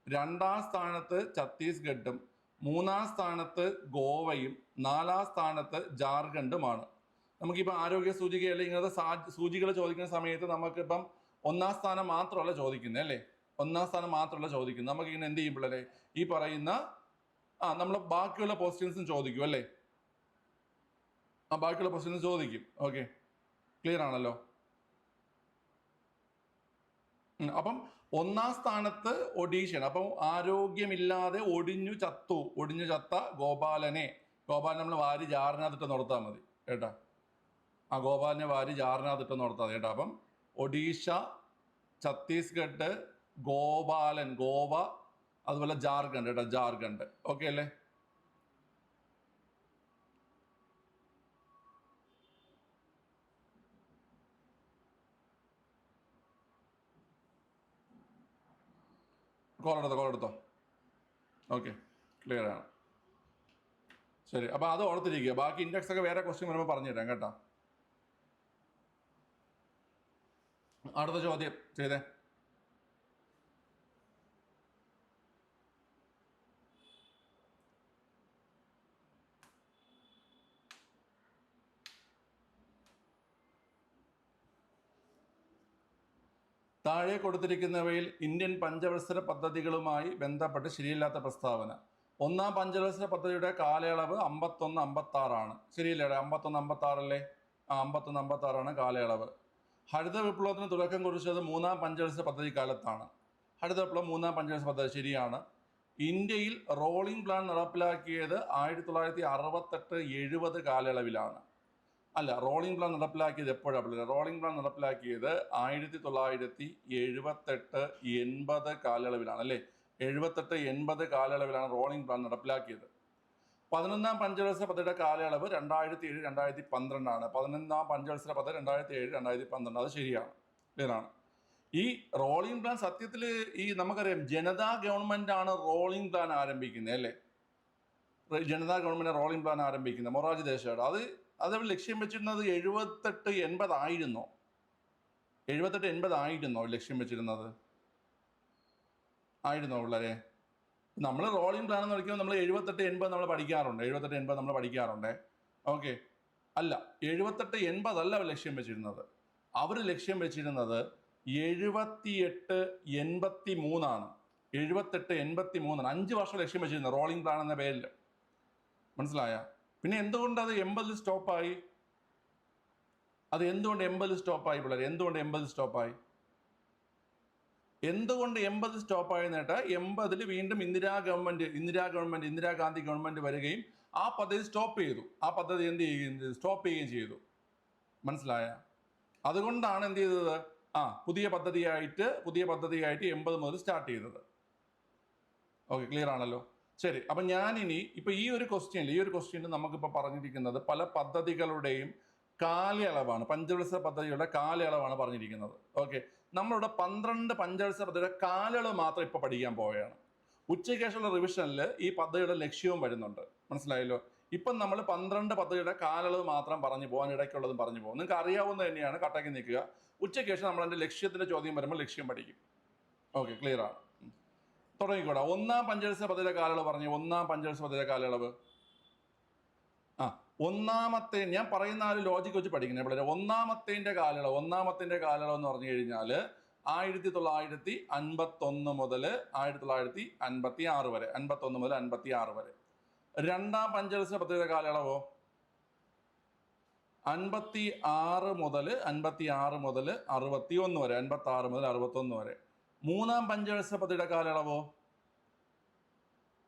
2ാം സ്ഥാനത്ത് ഛത്തീസ്ഗഡും 3ാം സ്ഥാനത്ത് ഗോവയും 4ാം സ്ഥാനത്ത് ജാർഖണ്ഡുമാണ്. നമുക്കിപ്പോൾ ആരോഗ്യ സൂചിക അല്ലെങ്കിൽ ഇങ്ങനത്തെ സൂചികൾ ചോദിക്കുന്ന സമയത്ത് നമുക്കിപ്പം 1ാം സ്ഥാനം മാത്രമല്ല ചോദിക്കുന്നത് അല്ലേ? 1ാം സ്ഥാനം മാത്രമല്ല ചോദിക്കുന്നത്. നമുക്കിങ്ങനെ എന്ത് ചെയ്യും പിള്ളേരെ? ഈ പറയുന്ന നമ്മൾ ബാക്കിയുള്ള പൊസിഷൻസും ചോദിക്കും അല്ലേ? ബാക്കിയുള്ള പൊസിഷൻസ് ചോദിക്കും. ഓക്കെ, ക്ലിയർ ആണല്ലോ? അപ്പം 1ാം സ്ഥാനത്ത് ഒഡീഷയാണ്. അപ്പം ആരോഗ്യമില്ലാതെ ഒടിഞ്ഞു ചത്ത ഗോപാലനെ നമ്മൾ വാരി ജാറിനകത്തിട്ട് നിർത്താൽ മതി കേട്ടാ. ഗോപാലനെ വാരി ജാറിനകത്തിട്ട് നിർത്താം കേട്ടോ. അപ്പം ഒഡീഷ, ഛത്തീസ്ഗഡ്, ഗോവ, അതുപോലെ ജാർഖണ്ഡ് കേട്ടോ, ജാർഖണ്ഡ്. ഓക്കെ അല്ലേ? കോൾ എടുത്തോ. ഓക്കെ, ക്ലിയർ ആണ്. ശരി, അപ്പോൾ അത് ഓർത്തിരിക്കുക. ബാക്കി ഇൻഡെക്സ് ഒക്കെ വേറെ ക്വസ്റ്റ്യൻ വരുമ്പോൾ പറഞ്ഞുതരാം കേട്ടോ. അടുത്ത ചോദ്യം ചെയ്തേ. താഴെ കൊടുത്തിരിക്കുന്നവയിൽ ഇന്ത്യൻ പഞ്ചവത്സര പദ്ധതികളുമായി ബന്ധപ്പെട്ട് ശരിയല്ലാത്ത പ്രസ്താവന. 1ാം പഞ്ചവത്സര പദ്ധതിയുടെ കാലയളവ് 51-56 ശരിയല്ലേ? 51-56 അല്ലേ? 51-56 കാലയളവ്. ഹരിത വിപ്ലവത്തിന് തുടക്കം കുറിച്ചത് 3ാം പഞ്ചവത്സര പദ്ധതി കാലത്താണ്. ഹരിത വിപ്ലവം 3ാം പഞ്ചവത്സര പദ്ധതി ശരിയാണ്. ഇന്ത്യയിൽ റോളിംഗ് പ്ലാൻ നടപ്പിലാക്കിയത് 1968-70 കാലയളവിലാണ്. അല്ല, റോളിംഗ് പ്ലാൻ നടപ്പിലാക്കിയത് എപ്പോഴാണ്? റോളിംഗ് പ്ലാൻ നടപ്പിലാക്കിയത് 1978-80 കാലയളവിലാണ് അല്ലേ? 78-80 കാലയളവിലാണ് റോളിംഗ് പ്ലാൻ നടപ്പിലാക്കിയത്. 11ാം പഞ്ചവത്സര പദ്ധതിയുടെ കാലയളവ് 2007-2012 ആണ്. 11ാം പഞ്ചവത്സര പദ്ധതി 2007-2012. അത് ശരിയാണ്, ക്ലിയറാണ്. ഈ റോളിംഗ് പ്ലാൻ സത്യത്തിൽ നമുക്കറിയാം ജനതാ ഗവൺമെന്റ് ആണ് റോളിംഗ് പ്ലാൻ ആരംഭിക്കുന്നത് അല്ലേ? ജനതാ ഗവൺമെന്റ് റോളിംഗ് പ്ലാൻ ആരംഭിക്കുന്നത് മൊറാർജി ദേശായി. അത് ലക്ഷ്യം വെച്ചിരുന്നത് 78-80 ആയിരുന്നോ? 78-80 ആയിരുന്നോ ലക്ഷ്യം വെച്ചിരുന്നത്? ആയിരുന്നോ പിള്ളേരെ? നമ്മൾ റോളിംഗ് പ്ലാൻ എന്ന് വിളിക്കുമ്പോൾ നമ്മൾ 78-80 നമ്മൾ പഠിക്കാറുണ്ട്. 78-80 നമ്മൾ പഠിക്കാറുണ്ട്. ഓക്കെ, അല്ല 78-80 അല്ല അവർ ലക്ഷ്യം വെച്ചിരുന്നത്. അവർ ലക്ഷ്യം വെച്ചിരുന്നത് 78-83 ആണ്. 78-83 5 വർഷം ലക്ഷ്യം വെച്ചിരുന്നത് റോളിംഗ് പ്ലാൻ എന്ന പേരിൽ. മനസ്സിലായ? പിന്നെ എന്തുകൊണ്ട് അത് 80 സ്റ്റോപ്പായി? അത് എന്തുകൊണ്ട് 80 സ്റ്റോപ്പായി പിള്ളേർ? എന്തുകൊണ്ട് 80 സ്റ്റോപ്പായി? 80 സ്റ്റോപ്പായി നേട്ടാ 80 വീണ്ടും ഇന്ദിരാഗാന്ധി ഗവൺമെന്റ് വരികയും ആ പദ്ധതി സ്റ്റോപ്പ് ചെയ്തു. ആ പദ്ധതി സ്റ്റോപ്പ് ചെയ്യുകയും ചെയ്തു. മനസ്സിലായ? അതുകൊണ്ടാണ് എന്ത് ചെയ്തത്? പുതിയ പദ്ധതിയായിട്ട് 80 മുതൽ സ്റ്റാർട്ട് ചെയ്തത്. ഓക്കെ, ക്ലിയർ ആണല്ലോ? ശരി, അപ്പം ഞാനിനി ഇപ്പം ഈ ഒരു ക്വസ്റ്റ്യനിൽ നമുക്കിപ്പോൾ പറഞ്ഞിരിക്കുന്നത് പല പദ്ധതികളുടെയും കാലയളവാണ്, പഞ്ചവത്സര പദ്ധതിയുടെ കാലയളവാണ് പറഞ്ഞിരിക്കുന്നത്. ഓക്കെ, നമ്മളിവിടെ 12 പഞ്ചവത്സര പദ്ധതിയുടെ കാലയളവ് മാത്രം ഇപ്പോൾ പഠിക്കാൻ പോവുകയാണ്. ഉച്ചയ്ക്ക് ശേഷമുള്ള റിവിഷനിൽ ഈ പദ്ധതിയുടെ ലക്ഷ്യവും വരുന്നുണ്ട്. മനസ്സിലായല്ലോ? ഇപ്പം നമ്മൾ 12 പദ്ധതിയുടെ കാലയളവ് മാത്രം പറഞ്ഞു പോകാൻ, ഇടയ്ക്കുള്ളതും പറഞ്ഞു പോകും. നിങ്ങൾക്ക് അറിയാവുന്നത് തന്നെയാണ്, കട്ടാക്കി നിൽക്കുക. ഉച്ചയ്ക്ക് ശേഷം നമ്മൾ അതിൻ്റെ ലക്ഷ്യത്തിൻ്റെ ചോദ്യം വരുമ്പോൾ ലക്ഷ്യം പഠിക്കും. ഓക്കെ, ക്ലിയർ ആണ്. തുടങ്ങിക്കൂടാ. ഒന്നാം പഞ്ചവത്സര പദ്ധതിയുടെ കാലയളവ് പറഞ്ഞു. ഒന്നാം പഞ്ചവത്സര പദ്ധതിയുടെ കാലയളവ് ഒന്നാമത്തെ ഞാൻ പറയുന്ന ആ ഒരു ലോജിക്ക് വെച്ച് പഠിക്കുന്നത് പിള്ളേർ. ഒന്നാമത്തെ കാലയളവ് എന്ന് പറഞ്ഞു കഴിഞ്ഞാൽ 1951 മുതൽ 1956 വരെ, 51 മുതൽ 56 വരെ. രണ്ടാം പഞ്ചവത്സര പദ്ധതിയുടെ കാലയളവോ 56 മുതൽ 61 വരെ, 56 മുതൽ 61 വരെ. മൂന്നാം പഞ്ചവത്സര പദ്ധതിയുടെ കാലയളവോ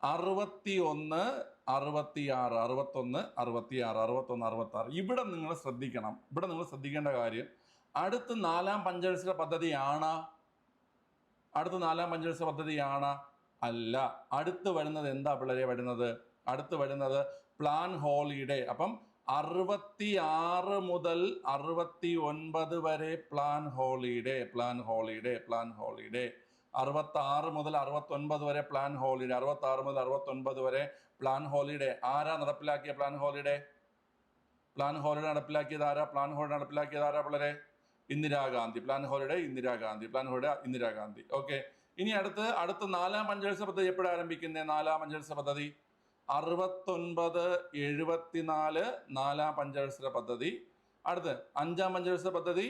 61, 66, 61, 66, 61, 66. ഇവിടെ നിങ്ങൾ ശ്രദ്ധിക്കണം. ഇവിടെ നിങ്ങൾ ശ്രദ്ധിക്കേണ്ട കാര്യം, അടുത്ത നാലാം പഞ്ചവത്സര പദ്ധതിയാണ്? അല്ല. അടുത്ത് വരുന്നത് എന്താ പിള്ളേരെ വരുന്നത്? അടുത്ത് വരുന്നത് പ്ലാൻ ഹോളിഡേ. അപ്പം 66 മുതൽ 69 വരെ പ്ലാൻ ഹോളിഡേ. 66 മുതൽ 69 വരെ പ്ലാൻ ഹോളിഡേ. 66 മുതൽ 69 വരെ പ്ലാൻ ഹോളിഡേ. ആരാ നടപ്പിലാക്കിയ പ്ലാൻ ഹോളിഡേ? നടപ്പിലാക്കിയത് ആരാ പിള്ളേരെ? Indira Gandhi. Plan holiday Indira Gandhi. Okay. ഇനി അടുത്ത നാലാം പഞ്ചവത്സര പദ്ധതി എപ്പോഴാണ് ആരംഭിക്കുന്നത്? നാലാം പഞ്ചവത്സര പദ്ധതി 69-74 നാലാം പഞ്ചവത്സര പദ്ധതി. അടുത്ത് അഞ്ചാം പഞ്ചവത്സര പദ്ധതി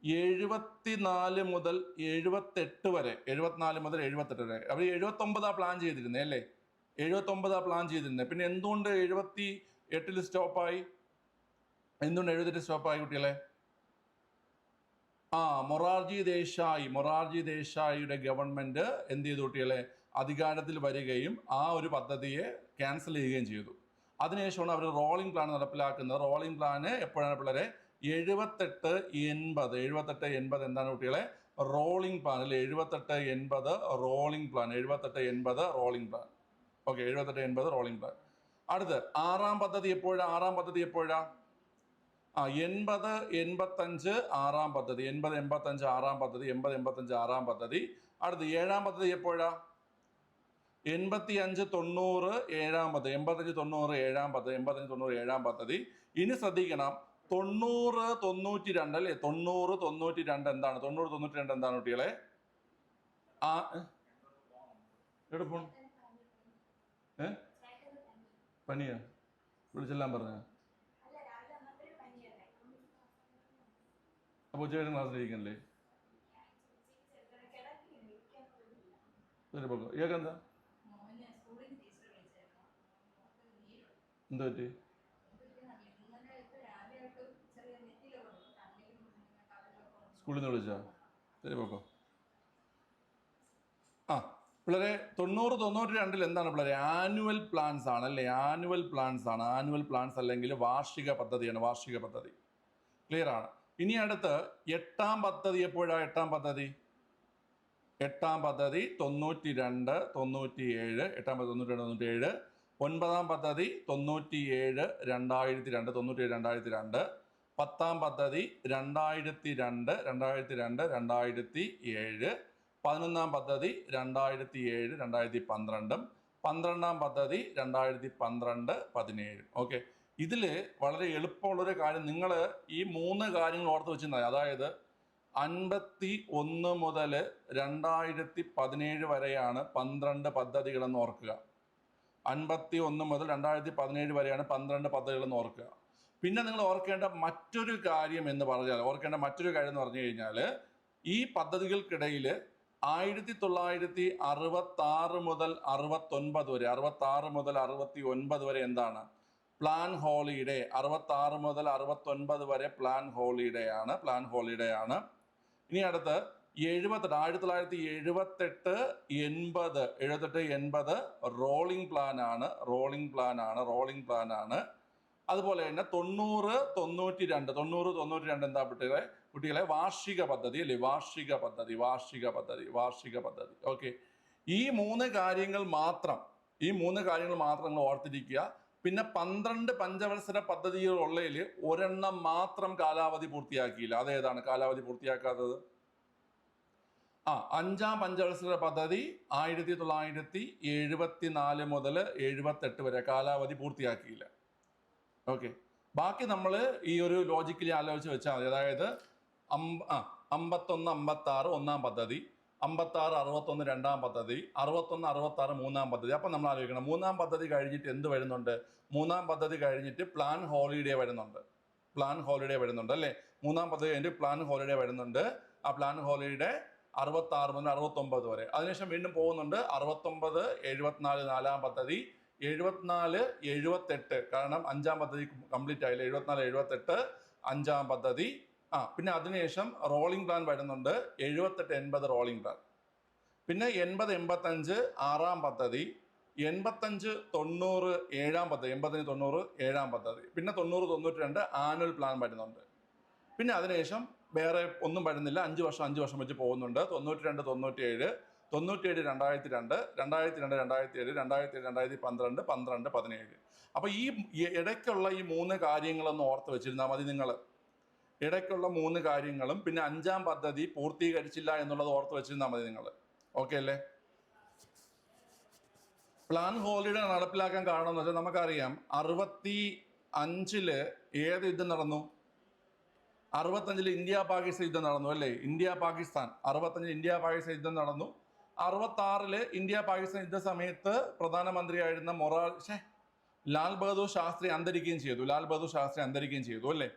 74 മുതൽ 78 വരെ. 74 മുതൽ 78 വരെ. അവർ 79 പ്ലാൻ ചെയ്തിരുന്നേ അല്ലേ? 79 പ്ലാൻ ചെയ്തിരുന്നത്. പിന്നെ എന്തുകൊണ്ട് 78 സ്റ്റോപ്പായി? എന്തുകൊണ്ട് 78 സ്റ്റോപ്പായി കുട്ടികളെ? മൊറാർജി ദേശായിയുടെ ഗവൺമെന്റ് എന്ത് ചെയ്തു കുട്ടികളെ? അധികാരത്തിൽ വരികയും ആ ഒരു പദ്ധതിയെ ക്യാൻസൽ ചെയ്യുകയും ചെയ്തു. അതിനുശേഷമാണ് അവർ റോളിംഗ് പ്ലാൻ നടപ്പിലാക്കുന്നത്. റോളിംഗ് പ്ലാന് എപ്പോഴാണ് പിള്ളേരെ? 78-80 എന്താണ് കുട്ടികളെ? റോളിംഗ് പ്ലാൻ അല്ലേ? 78-80 rolling plan. 78-80 rolling plan. Okay, 78-80 rolling plan. അടുത്ത് ആറാം പദ്ധതി എപ്പോഴാ? 80-85 ആറാം പദ്ധതി. 80-85 ആറാം പദ്ധതി. 80-85 ആറാം പദ്ധതി. അടുത്ത് ഏഴാം പദ്ധതി എപ്പോഴാ? 85-90 ഏഴാം പദ്ധതി. 85-90 ഏഴാം പദ്ധതി. 85-90 ഏഴാം പദ്ധതി. ഇനി ശ്രദ്ധിക്കണം, 90-92 അല്ലേ? 90-92 എന്താണ്? 90-92 എന്താണ് കുട്ടികളെ? എടുപ്പോ പനിയാ? വിളിച്ചെല്ലാം പറഞ്ഞ അപ്പൊ ഉച്ചയായിട്ട് ക്ലാസ്സിലിരിക്കണല്ലേ? പോക്കോ. ഇയാൾക്കെന്താ എന്താ പറ്റി? സ്കൂളിൽ നിന്ന് വിളിച്ചാ? ശരി പോക്കോ. പിള്ളേരെ 90-92 എന്താണ് പിള്ളേരെ? ആനുവൽ പ്ലാൻസ് ആണ് അല്ലേ? ആനുവൽ പ്ലാൻസ് അല്ലെങ്കിൽ വാർഷിക പദ്ധതിയാണ്. ക്ലിയർ ആണ്. ഇനി അടുത്ത് എട്ടാം പദ്ധതി എപ്പോഴാണ്? എട്ടാം പദ്ധതി 92-97. 92-97. ഒൻപതാം പദ്ധതി 97-2002. പത്താം പദ്ധതി 2002-2007. 11-ം പദ്ധതി 2007-2012. 12-ാം പദ്ധതി 2012-17. ഓക്കെ. ഇതിൽ വളരെ എളുപ്പമുള്ളൊരു കാര്യം, നിങ്ങൾ ഈ 3 കാര്യങ്ങൾ ഓർത്ത് വെച്ചിരുന്നത്. അതായത് 51 മുതൽ 2017 വരെയാണ് 12 പദ്ധതികളെന്ന് ഓർക്കുക. 51 മുതൽ 2017 വരെയാണ് 12 പദ്ധതികളെന്ന് ഓർക്കുക. പിന്നെ നിങ്ങൾ ഓർക്കേണ്ട മറ്റൊരു കാര്യം എന്ന് പറഞ്ഞു കഴിഞ്ഞാൽ ഈ പദ്ധതികൾക്കിടയിൽ 1966 മുതൽ 69 വരെ, 66 മുതൽ 69 വരെ എന്താണ്? Plan holiday. 66 മുതൽ 69 വരെ പ്ലാൻ ഹോളിഡേ ആണ്. ഇനി അടുത്ത് 1978-80 റോളിംഗ് പ്ലാൻ ആണ്. അതുപോലെ തന്നെ 90-92 എന്താ കുട്ടികളെ? വാർഷിക പദ്ധതി അല്ലേ? വാർഷിക പദ്ധതി. ഓക്കെ. ഈ 3 കാര്യങ്ങൾ മാത്രം നിങ്ങൾ ഓർത്തിരിക്കുക. പിന്നെ 12 പഞ്ചവത്സര പദ്ധതികളുള്ളതിൽ ഒരെണ്ണം മാത്രം കാലാവധി പൂർത്തിയാക്കിയില്ല. അതേതാണ് കാലാവധി പൂർത്തിയാക്കാത്തത്? അഞ്ചാം പഞ്ചവത്സര പദ്ധതി 1974 മുതൽ 78 വരെ കാലാവധി പൂർത്തിയാക്കിയില്ല. ഓക്കെ. ബാക്കി നമ്മൾ ഈ ഒരു ലോജിക്കലി ആലോചിച്ച് വെച്ചാൽ മതി. അതായത് 51-56 ഒന്നാം പദ്ധതി, 56 61 രണ്ടാം പദ്ധതി, 61 66 മൂന്നാം പദ്ധതി. അപ്പം നമ്മൾ ആലോചിക്കണം, മൂന്നാം പദ്ധതി കഴിഞ്ഞിട്ട് എന്ത് വരുന്നുണ്ട്? മൂന്നാം പദ്ധതി കഴിഞ്ഞിട്ട് പ്ലാൻ ഹോളിഡേ വരുന്നുണ്ട്. പ്ലാൻ ഹോളിഡേ വരുന്നുണ്ട് അല്ലേ? മൂന്നാം പദ്ധതി കഴിഞ്ഞിട്ട് പ്ലാൻ ഹോളിഡേ വരുന്നുണ്ട്. ആ പ്ലാൻ ഹോളിഡേ 66 മുതൽ 69 വരെ. അതിനുശേഷം വീണ്ടും പോകുന്നുണ്ട് 69 74 നാലാം പദ്ധതി, 74 78 കാരണം അഞ്ചാം പദ്ധതി കംപ്ലീറ്റ് ആയില്ല, 74 78 അഞ്ചാം പദ്ധതി. പിന്നെ അതിനുശേഷം റോളിംഗ് പ്ലാൻ വരുന്നുണ്ട് 78 80 റോളിംഗ് പ്ലാൻ. പിന്നെ 80 85 ആറാം പദ്ധതി, 85 90 ഏഴാം പദ്ധതി, 85 90 ഏഴാം പദ്ധതി. പിന്നെ 90 92 ആനുവൽ പ്ലാൻ വരുന്നുണ്ട്. പിന്നെ അതിനുശേഷം വേറെ ഒന്നും വരുന്നില്ല, 5 വർഷം വെച്ച് പോകുന്നുണ്ട്. 92 97 97 2002 2002 2007 2007 2012 12 17. അപ്പൊ ഈ ഇടയ്ക്കുള്ള ഈ 3 കാര്യങ്ങളൊന്ന് ഓർത്ത് വെച്ചിരുന്നാൽ മതി നിങ്ങൾ. ഇടയ്ക്കുള്ള 3 കാര്യങ്ങളും പിന്നെ അഞ്ചാം പദ്ധതി പൂർത്തീകരിച്ചില്ല എന്നുള്ളത് ഓർത്ത് വെച്ചിരുന്നാൽ മതി നിങ്ങൾ. ഓക്കെ അല്ലേ? പ്ലാൻ ഹോളിഡേ നടപ്പിലാക്കാൻ കാരണം എന്ന് വെച്ചാൽ നമുക്കറിയാം 65 ഏത് യുദ്ധം നടന്നു? 65 ഇന്ത്യ പാകിസ്ഥാൻ യുദ്ധം നടന്നു അല്ലേ? ഇന്ത്യ പാകിസ്ഥാൻ 65 ഇന്ത്യ പാകിസ്ഥാൻ യുദ്ധം നടന്നു. 66 ഇന്ത്യ പാകിസ്ഥാൻ യുദ്ധ സമയത്ത് പ്രധാനമന്ത്രിയായിരുന്ന ലാൽ ബഹദൂർ ശാസ്ത്രി അന്തരിക്കുകയും ചെയ്തു അല്ലേ?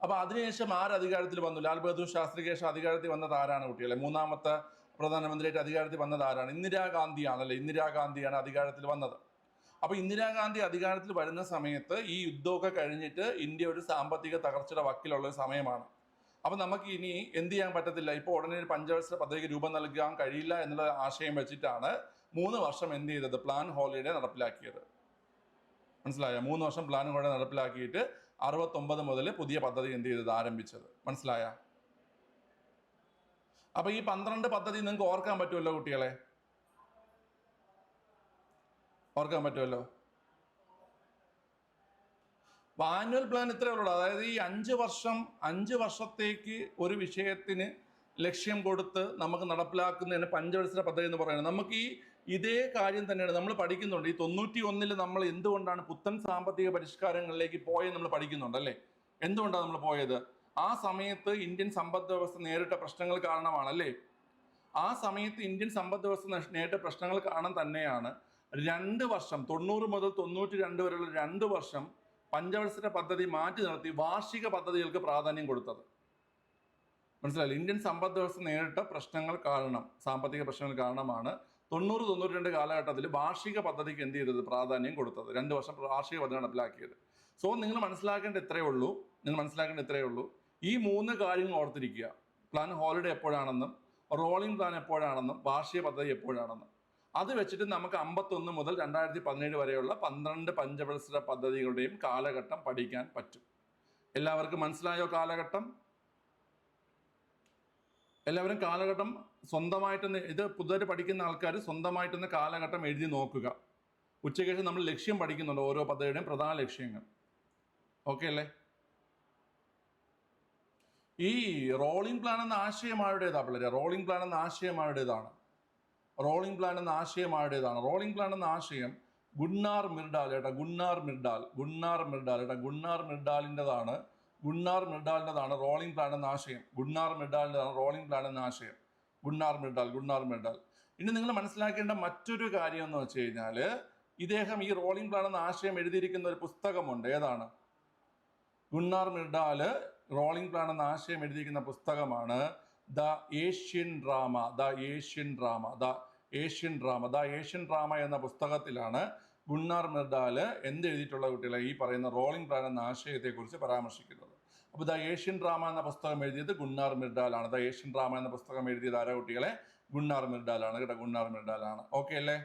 അപ്പൊ അതിനുശേഷം അധികാരത്തിൽ വന്നു? ലാൽ ബഹദൂർ ശാസ്ത്രിക്ക് ശേഷം അധികാരത്തിൽ വന്നത് ആരാണ് കുട്ടികളെ? മൂന്നാമത്തെ പ്രധാനമന്ത്രിയായിട്ട് അധികാരത്തിൽ വന്നത് ആരാണ്? ഇന്ദിരാഗാന്ധിയാണല്ലേ? ഇന്ദിരാഗാന്ധിയാണ് അധികാരത്തിൽ വന്നത്. അപ്പൊ ഇന്ദിരാഗാന്ധി അധികാരത്തിൽ വരുന്ന സമയത്ത് ഈ യുദ്ധമൊക്കെ കഴിഞ്ഞിട്ട് ഇന്ത്യ ഒരു സാമ്പത്തിക തകർച്ചയുടെ വക്കിലുള്ള ഒരു സമയമാണ്. അപ്പൊ നമുക്ക് ഇനി എന്ത് ചെയ്യാൻ പറ്റത്തില്ല, ഇപ്പോൾ ഉടനെ ഒരു പഞ്ചവത്സര പദ്ധതിക്ക് രൂപം നൽകാൻ കഴിയില്ല എന്നുള്ള ആശയം വെച്ചിട്ടാണ് 3 വർഷം എന്ത് ചെയ്തത്? പ്ലാൻ ഹോളിഡേ നടപ്പിലാക്കിയത്. മനസ്സിലായോ? 3 വർഷം പ്ലാൻ ഹോളിഡേ നടപ്പിലാക്കിയിട്ട് 69 മുതൽ പുതിയ പദ്ധതി എന്ത് ചെയ്തത്? ആരംഭിച്ചത്. മനസ്സിലായ? അപ്പൊ ഈ 12 പദ്ധതി നിങ്ങൾക്ക് ഓർക്കാൻ പറ്റുമല്ലോ കുട്ടികളെ? ഓർക്കാൻ പറ്റുമല്ലോ? ആനുവൽ പ്ലാൻ ഇത്രയേ ഉള്ളൂ. അതായത് ഈ 5 വർഷത്തേക്ക് ഒരു വിഷയത്തിന് ലക്ഷ്യം കൊടുത്ത് നമുക്ക് നടപ്പിലാക്കുന്നതിന് പഞ്ചവത്സര പദ്ധതി എന്ന് പറയുന്നത്. നമുക്ക് ഇതേ കാര്യം തന്നെയാണ് നമ്മൾ പഠിക്കുന്നുണ്ട്. ഈ 91 നമ്മൾ എന്തുകൊണ്ടാണ് പുത്തൻ സാമ്പത്തിക പരിഷ്കാരങ്ങളിലേക്ക് പോയത് നമ്മൾ പഠിക്കുന്നുണ്ട് അല്ലേ? എന്തുകൊണ്ടാണ് നമ്മൾ പോയത്? ആ സമയത്ത് ഇന്ത്യൻ സമ്പദ് വ്യവസ്ഥ നേരിട്ട പ്രശ്നങ്ങൾ കാരണമാണല്ലേ? ആ സമയത്ത് ഇന്ത്യൻ സമ്പദ് വ്യവസ്ഥ നേരിട്ട പ്രശ്നങ്ങൾ കാരണം തന്നെയാണ് 2 വർഷം 90 മുതൽ 92 വരെയുള്ള 2 വർഷം പഞ്ചവത്സര പദ്ധതി മാറ്റി നിർത്തി വാർഷിക പദ്ധതികൾക്ക് പ്രാധാന്യം കൊടുത്തത്. മനസ്സിലായില്ല? ഇന്ത്യൻ സമ്പദ് വ്യവസ്ഥ നേരിട്ട പ്രശ്നങ്ങൾ കാരണം, സാമ്പത്തിക പ്രശ്നങ്ങൾ കാരണമാണ് 90 92 കാലഘട്ടത്തിൽ വാർഷിക പദ്ധതിക്ക് എന്ത് ചെയ്തത്? പ്രാധാന്യം കൊടുത്തത്. 2 വർഷം വാർഷിക പദ്ധതി നടപ്പിലാക്കിയത്. സോ നിങ്ങൾ മനസ്സിലാക്കേണ്ട ഇത്രയേ ഉള്ളൂ. ഈ 3 കാര്യങ്ങൾ ഓർത്തിരിക്കുക. പ്ലാൻ ഹോളിഡേ എപ്പോഴാണെന്നും റോളിംഗ് പ്ലാൻ എപ്പോഴാണെന്നും വാർഷിക പദ്ധതി എപ്പോഴാണെന്നും. അത് വെച്ചിട്ട് നമുക്ക് 51 മുതൽ 2017 വരെയുള്ള 12 പഞ്ചവത്സര പദ്ധതികളുടെയും കാലഘട്ടം പഠിക്കാൻ പറ്റും. എല്ലാവർക്കും മനസ്സിലായോ കാലഘട്ടം? എല്ലാവരും കാലഘട്ടം സ്വന്തമായിട്ടൊന്ന്, ഇത് പുതുതായിട്ട് പഠിക്കുന്ന ആൾക്കാർ സ്വന്തമായിട്ടൊന്ന് കാലഘട്ടം എഴുതി നോക്കുക. ഉച്ചയ്ക്ക് ശേഷം നമ്മൾ ലക്ഷ്യം പഠിക്കുന്നുണ്ട്, ഓരോ പദ്ധതിയുടെയും പ്രധാന ലക്ഷ്യങ്ങൾ. ഓക്കെ അല്ലേ? ഈ റോളിംഗ് പ്ലാൻ എന്ന ആശയം ആരുടേതാണ് പിള്ളേരെ? റോളിംഗ് പ്ലാൻ എന്ന ആശയം ആരുടേതാണ്? റോളിംഗ് പ്ലാൻ എന്ന ആശയം ഗുന്നാർ മിർഡാൽ ഏട്ടാ, ഗുന്നാർ മിർഡാലിൻ്റെതാണ്. ഗുന്നാർ മിർഡാലിൻ്റെതാണ് റോളിംഗ് പ്ലാൻ എന്ന ആശയം. ഗുന്നാർ മിർഡാൽ. ഇനി നിങ്ങൾ മനസ്സിലാക്കേണ്ട മറ്റൊരു കാര്യം എന്ന് വെച്ച് കഴിഞ്ഞാൽ, ഇദ്ദേഹം ഈ റോളിംഗ് പ്ലാൻ എന്ന ആശയം എഴുതിയിരിക്കുന്ന ഒരു പുസ്തകമുണ്ട്. ഏതാണ്? ഗുന്നാർ മിർഡാൽ റോളിംഗ് പ്ലാൻ എന്ന ആശയം എഴുതിയിരിക്കുന്ന പുസ്തകമാണ് ദ ഏഷ്യൻ ഡ്രാമ എന്ന പുസ്തകത്തിലാണ് ഗുന്നാർ മിർഡാൽ എന്തെഴുതിയിട്ടുള്ള കുട്ടികളെ ഈ പറയുന്ന റോളിംഗ് പ്ലാൻ എന്ന ആശയത്തെക്കുറിച്ച് പരാമർശിക്കുന്നത്. അപ്പോൾ ദ ഏഷ്യൻ ഡ്രാമ എന്ന പുസ്തകം എഴുതിയത് ഗുന്നാർ മിർഡാലാണ്. ദ ഏഷ്യൻ ഡ്രാമ എന്ന പുസ്തകം എഴുതിയത് ആരാ കുട്ടികളെ? ഗുന്നാർ മിർഡാലാണ് കേട്ടോ, ഗുന്നാർ മിർഡാലാണ്. ഓക്കെ അല്ലേ?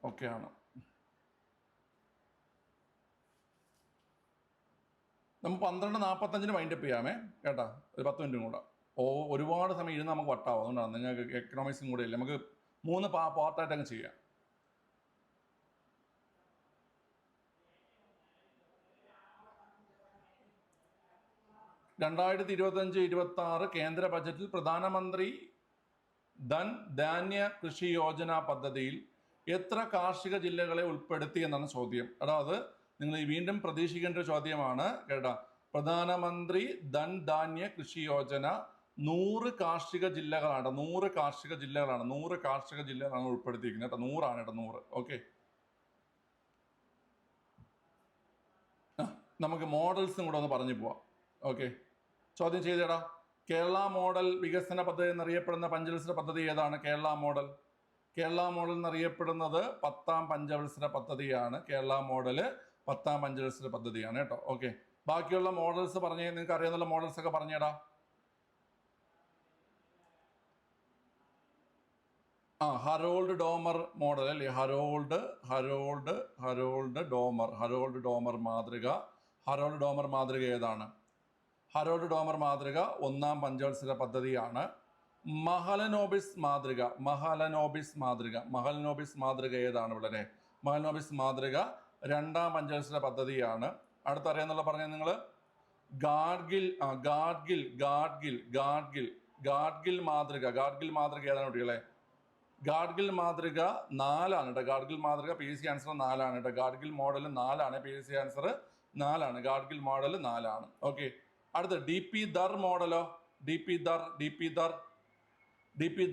ഓക്കെ ആണ്. നമുക്ക് 12:45 വൈൻഡപ്പ് ചെയ്യാമേ കേട്ടാ, ഒരു 10 മിനിറ്റും കൂടെ. ഒരുപാട് സമയം ഇരുന്ന് നമുക്ക് വട്ടാവും. അതുകൊണ്ടാണ് നിങ്ങൾക്ക് എക്കണോമിക്സും കൂടെ ഇല്ല, നമുക്ക് 3 പാർട്ടായിട്ട് അങ്ങ് ചെയ്യാം. രണ്ടായിരത്തി 25-26 കേന്ദ്ര ബജറ്റിൽ പ്രധാനമന്ത്രി ധാന്യ കൃഷി യോജന പദ്ധതിയിൽ എത്ര കാർഷിക ജില്ലകളെ ഉൾപ്പെടുത്തി എന്നാണ് ചോദ്യം. എടാ, അത് നിങ്ങൾ വീണ്ടും പ്രതീക്ഷിക്കേണ്ട ഒരു ചോദ്യമാണ് കേട്ടാ. പ്രധാനമന്ത്രി ധൻ ധാന്യ കൃഷി യോജന 100 കാർഷിക ജില്ലകളാണ്. 100 കാർഷിക ജില്ലകളാണ്. 100 കാർഷിക ജില്ലകളാണ് ഉൾപ്പെടുത്തിയിരിക്കുന്നത് കേട്ടോ. 100 ആണ് കേട്ടോ. 100. ഓക്കെ. നമുക്ക് മോഡൽസും കൂടെ ഒന്ന് പറഞ്ഞു പോവാം. ഓക്കെ, ചോദ്യം ചെയ്തേടാ. കേരള മോഡൽ വികസന പദ്ധതി എന്നറിയപ്പെടുന്ന പഞ്ചവത്സര പദ്ധതി ഏതാണ്? കേരള മോഡൽ എന്നറിയപ്പെടുന്നത് 10ാം പഞ്ചവത്സര പദ്ധതിയാണ്. കേരള മോഡല് 10ാം പഞ്ചവത്സര പദ്ധതിയാണ് കേട്ടോ. ഓക്കെ, ബാക്കിയുള്ള മോഡൽസ് പറഞ്ഞേ. നിങ്ങൾക്ക് അറിയാവുന്ന മോഡൽസ് ഒക്കെ പറഞ്ഞേടാ. ഹരോൾഡ് ഡോമർ മോഡൽ അല്ലേ? ഹരോൾഡ് ഡോമർ മാതൃക. ഹരോൾഡ് ഡോമർ മാതൃക ഏതാണ്? ഹരോൾഡ് ഡോമർ മാതൃക 1ാം പഞ്ചവത്സര പദ്ധതിയാണ്. മഹലനോബിസ് മാതൃക ഏതാണ് വളരെ? മഹലനോബിസ് മാതൃക 2ാം പഞ്ചവത്സര പദ്ധതിയാണ്. അടുത്തറിയാന്നുള്ള പറഞ്ഞ നിങ്ങൾ ഗാഡ്ഗിൽ മാതൃക ഏതാണ് കുട്ടികളെ? ഗാഡ്ഗിൽ മാതൃക 4 ആണ് കേട്ടോ. ഗാഡ്ഗിൽ മാതൃക PSC ആൻസർ 4 ആണ് കേട്ടോ. ഗാഡ്ഗിൽ മോഡൽ 4 ആണ്. PSC ആൻസർ 4 ആണ്. ഗാഡ്ഗിൽ മോഡൽ 4 ആണ്. ഓക്കെ, അടുത്ത DP ദർ മോഡലോ? DP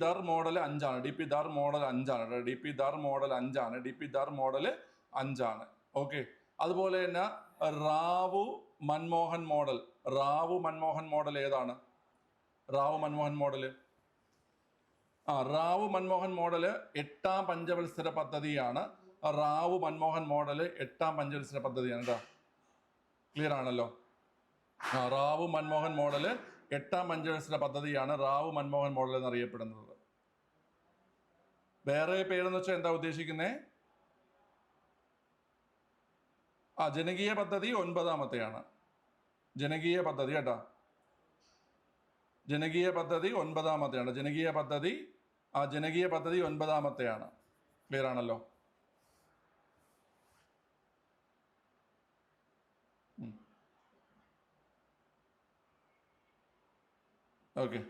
ദർ മോഡൽ 5 ആണ്. DP ദർ മോഡൽ 5 ആണ്. ഓക്കെ, അതുപോലെ തന്നെ റാവു മൻമോഹൻ മോഡൽ ഏതാണ്? റാവു മൻമോഹൻ മോഡല് 8ാം പഞ്ചവത്സര പദ്ധതിയാണ്. റാവു മൻമോഹൻ മോഡല് 8ാം പഞ്ചവത്സര പദ്ധതിയാണ് കേട്ടോ. ക്ലിയർ ആണല്ലോ? റാവു മൻമോഹൻ മോഡല് 8ാം പഞ്ചവത്സര പദ്ധതിയാണ്. റാവു മൻമോഹൻ മോഡൽ എന്നറിയപ്പെടുന്നത്. വേറെ പേരെന്ന് വെച്ചാൽ എന്താ ഉദ്ദേശിക്കുന്നേ? ജനകീയ പദ്ധതി 9ാമത്തെയാണ്. ജനകീയ പദ്ധതി കേട്ടോ. ജനകീയ പദ്ധതി 9ാമത്തെയാണ്. ജനകീയ പദ്ധതി 9ാമത്തെയാണ്. ക്ലിയർ ആണല്ലോ? ഓക്കെ,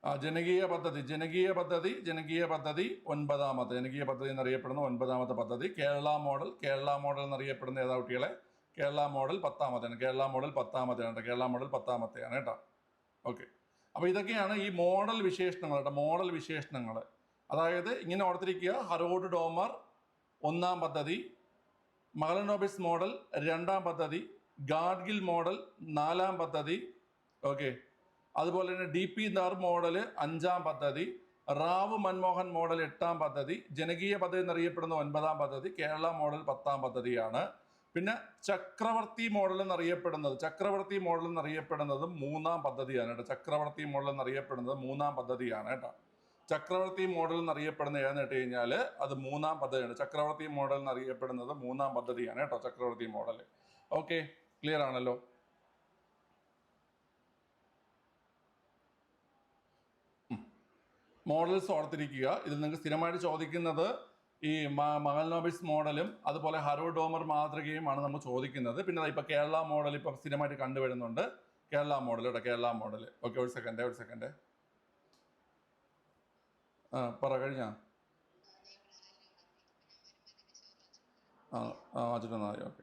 ജനകീയ പദ്ധതി 9ാമത്തെ. ജനകീയ പദ്ധതി എന്നറിയപ്പെടുന്ന 9ാമത്തെ പദ്ധതി. കേരള മോഡൽ എന്നറിയപ്പെടുന്ന ഏതാ കുട്ടികളെ? കേരള മോഡൽ 10ാമത്തെയാണ്. കേരള മോഡൽ 10ാമത്തെയാണ് കേട്ടോ. ഓക്കെ, അപ്പോൾ ഇതൊക്കെയാണ് ഈ മോഡൽ വിശേഷണങ്ങൾ. അതായത് ഇങ്ങനെ ഓർത്തിരിക്കുക: ഹരോൾഡ് ഡോമർ 1ാം പദ്ധതി, മഹലനോബിസ് മോഡൽ 2ാം പദ്ധതി, ഗാഡ്ഗിൽ മോഡൽ 4ാം പദ്ധതി. ഓക്കെ, അതുപോലെ തന്നെ DP ദർ മോഡൽ 5ാം പദ്ധതി, റാവു മൻമോഹൻ മോഡൽ 8ാം പദ്ധതി, ജനകീയ പദ്ധതി എന്നറിയപ്പെടുന്ന 9ാം പദ്ധതി, കേരള മോഡൽ 10ാം പദ്ധതിയാണ്. പിന്നെ ചക്രവർത്തി മോഡൽ എന്നറിയപ്പെടുന്നത് 3ാം പദ്ധതിയാണ് കേട്ടോ. ചക്രവർത്തി മോഡൽ എന്നറിയപ്പെടുന്നത് 3ാം പദ്ധതിയാണ് കേട്ടോ. ചക്രവർത്തി മോഡൽ എന്നറിയപ്പെടുന്ന ഏതെന്ന് കേട്ട് കഴിഞ്ഞാൽ അത് 3ാം പദ്ധതിയാണ്. ചക്രവർത്തി മോഡൽ എന്നറിയപ്പെടുന്നത് 3ാം പദ്ധതിയാണ് കേട്ടോ. ചക്രവർത്തി മോഡൽ. ഓക്കെ, ക്ലിയർ ആണല്ലോ? മോഡൽസ് ഓർത്തിരിക്കുക. ഇതിൽ നിങ്ങൾക്ക് സ്ഥിരമായിട്ട് ചോദിക്കുന്നത് ഈ മഹലനോബിസ് മോഡലും അതുപോലെ ഹരോൾഡ് ഡോമർ മാതൃകയുമാണ് നമ്മൾ ചോദിക്കുന്നത്. പിന്നെ ഇപ്പൊ കേരള മോഡൽ ഇപ്പൊ സ്ഥിരമായിട്ട് കണ്ടുവരുന്നുണ്ട്. കേരള മോഡൽ. ഓക്കെ, ഒരു സെക്കൻഡ്. പറ, കഴിഞ്ഞ വാച്ചിട്ടൊന്നാ മതി. ഓക്കെ,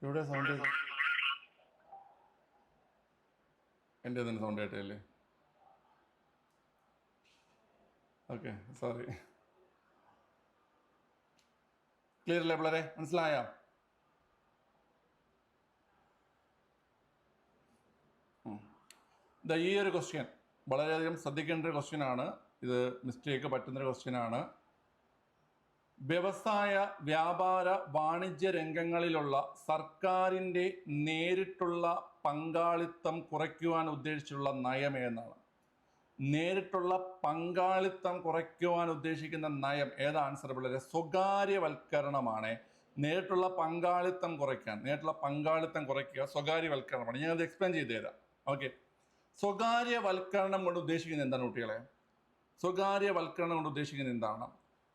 ഇവിടെ സൗണ്ട് എൻ്റെ തന്നെ സൗണ്ട് ആയിട്ടല്ലേ? Okay, sorry. ക്ലിയർ അല്ലേ പിള്ളേരെ? മനസ്സിലായോ? ഈ ഒരു ക്വസ്റ്റ്യൻ വളരെയധികം ശ്രദ്ധിക്കേണ്ട ഒരു ക്വസ്റ്റ്യൻ ആണ്. ഇത് മിസ്റ്റേക്ക് പറ്റുന്നൊരു ക്വസ്റ്റ്യൻ ആണ്. വ്യവസായ, വ്യാപാര, വാണിജ്യ രംഗങ്ങളിലുള്ള സർക്കാരിൻ്റെ നേരിട്ടുള്ള പങ്കാളിത്തം കുറയ്ക്കുവാൻ ഉദ്ദേശിച്ചുള്ള നയം ഏതാണ്? നേരിട്ടുള്ള പങ്കാളിത്തം കുറയ്ക്കുവാൻ ഉദ്ദേശിക്കുന്ന നയം ഏതാ? ആൻസർ പിള്ളേരെ സ്വകാര്യവൽക്കരണമാണ്. നേരിട്ടുള്ള പങ്കാളിത്തം കുറയ്ക്കുക സ്വകാര്യവൽക്കരണമാണ്. ഞാനത് എക്സ്പ്ലെയിൻ ചെയ്തു തരാം. ഓക്കെ, സ്വകാര്യവൽക്കരണം കൊണ്ട് ഉദ്ദേശിക്കുന്നത് എന്താണ് കുട്ടികളെ? സ്വകാര്യവൽക്കരണം കൊണ്ട് ഉദ്ദേശിക്കുന്നത് എന്താണ്?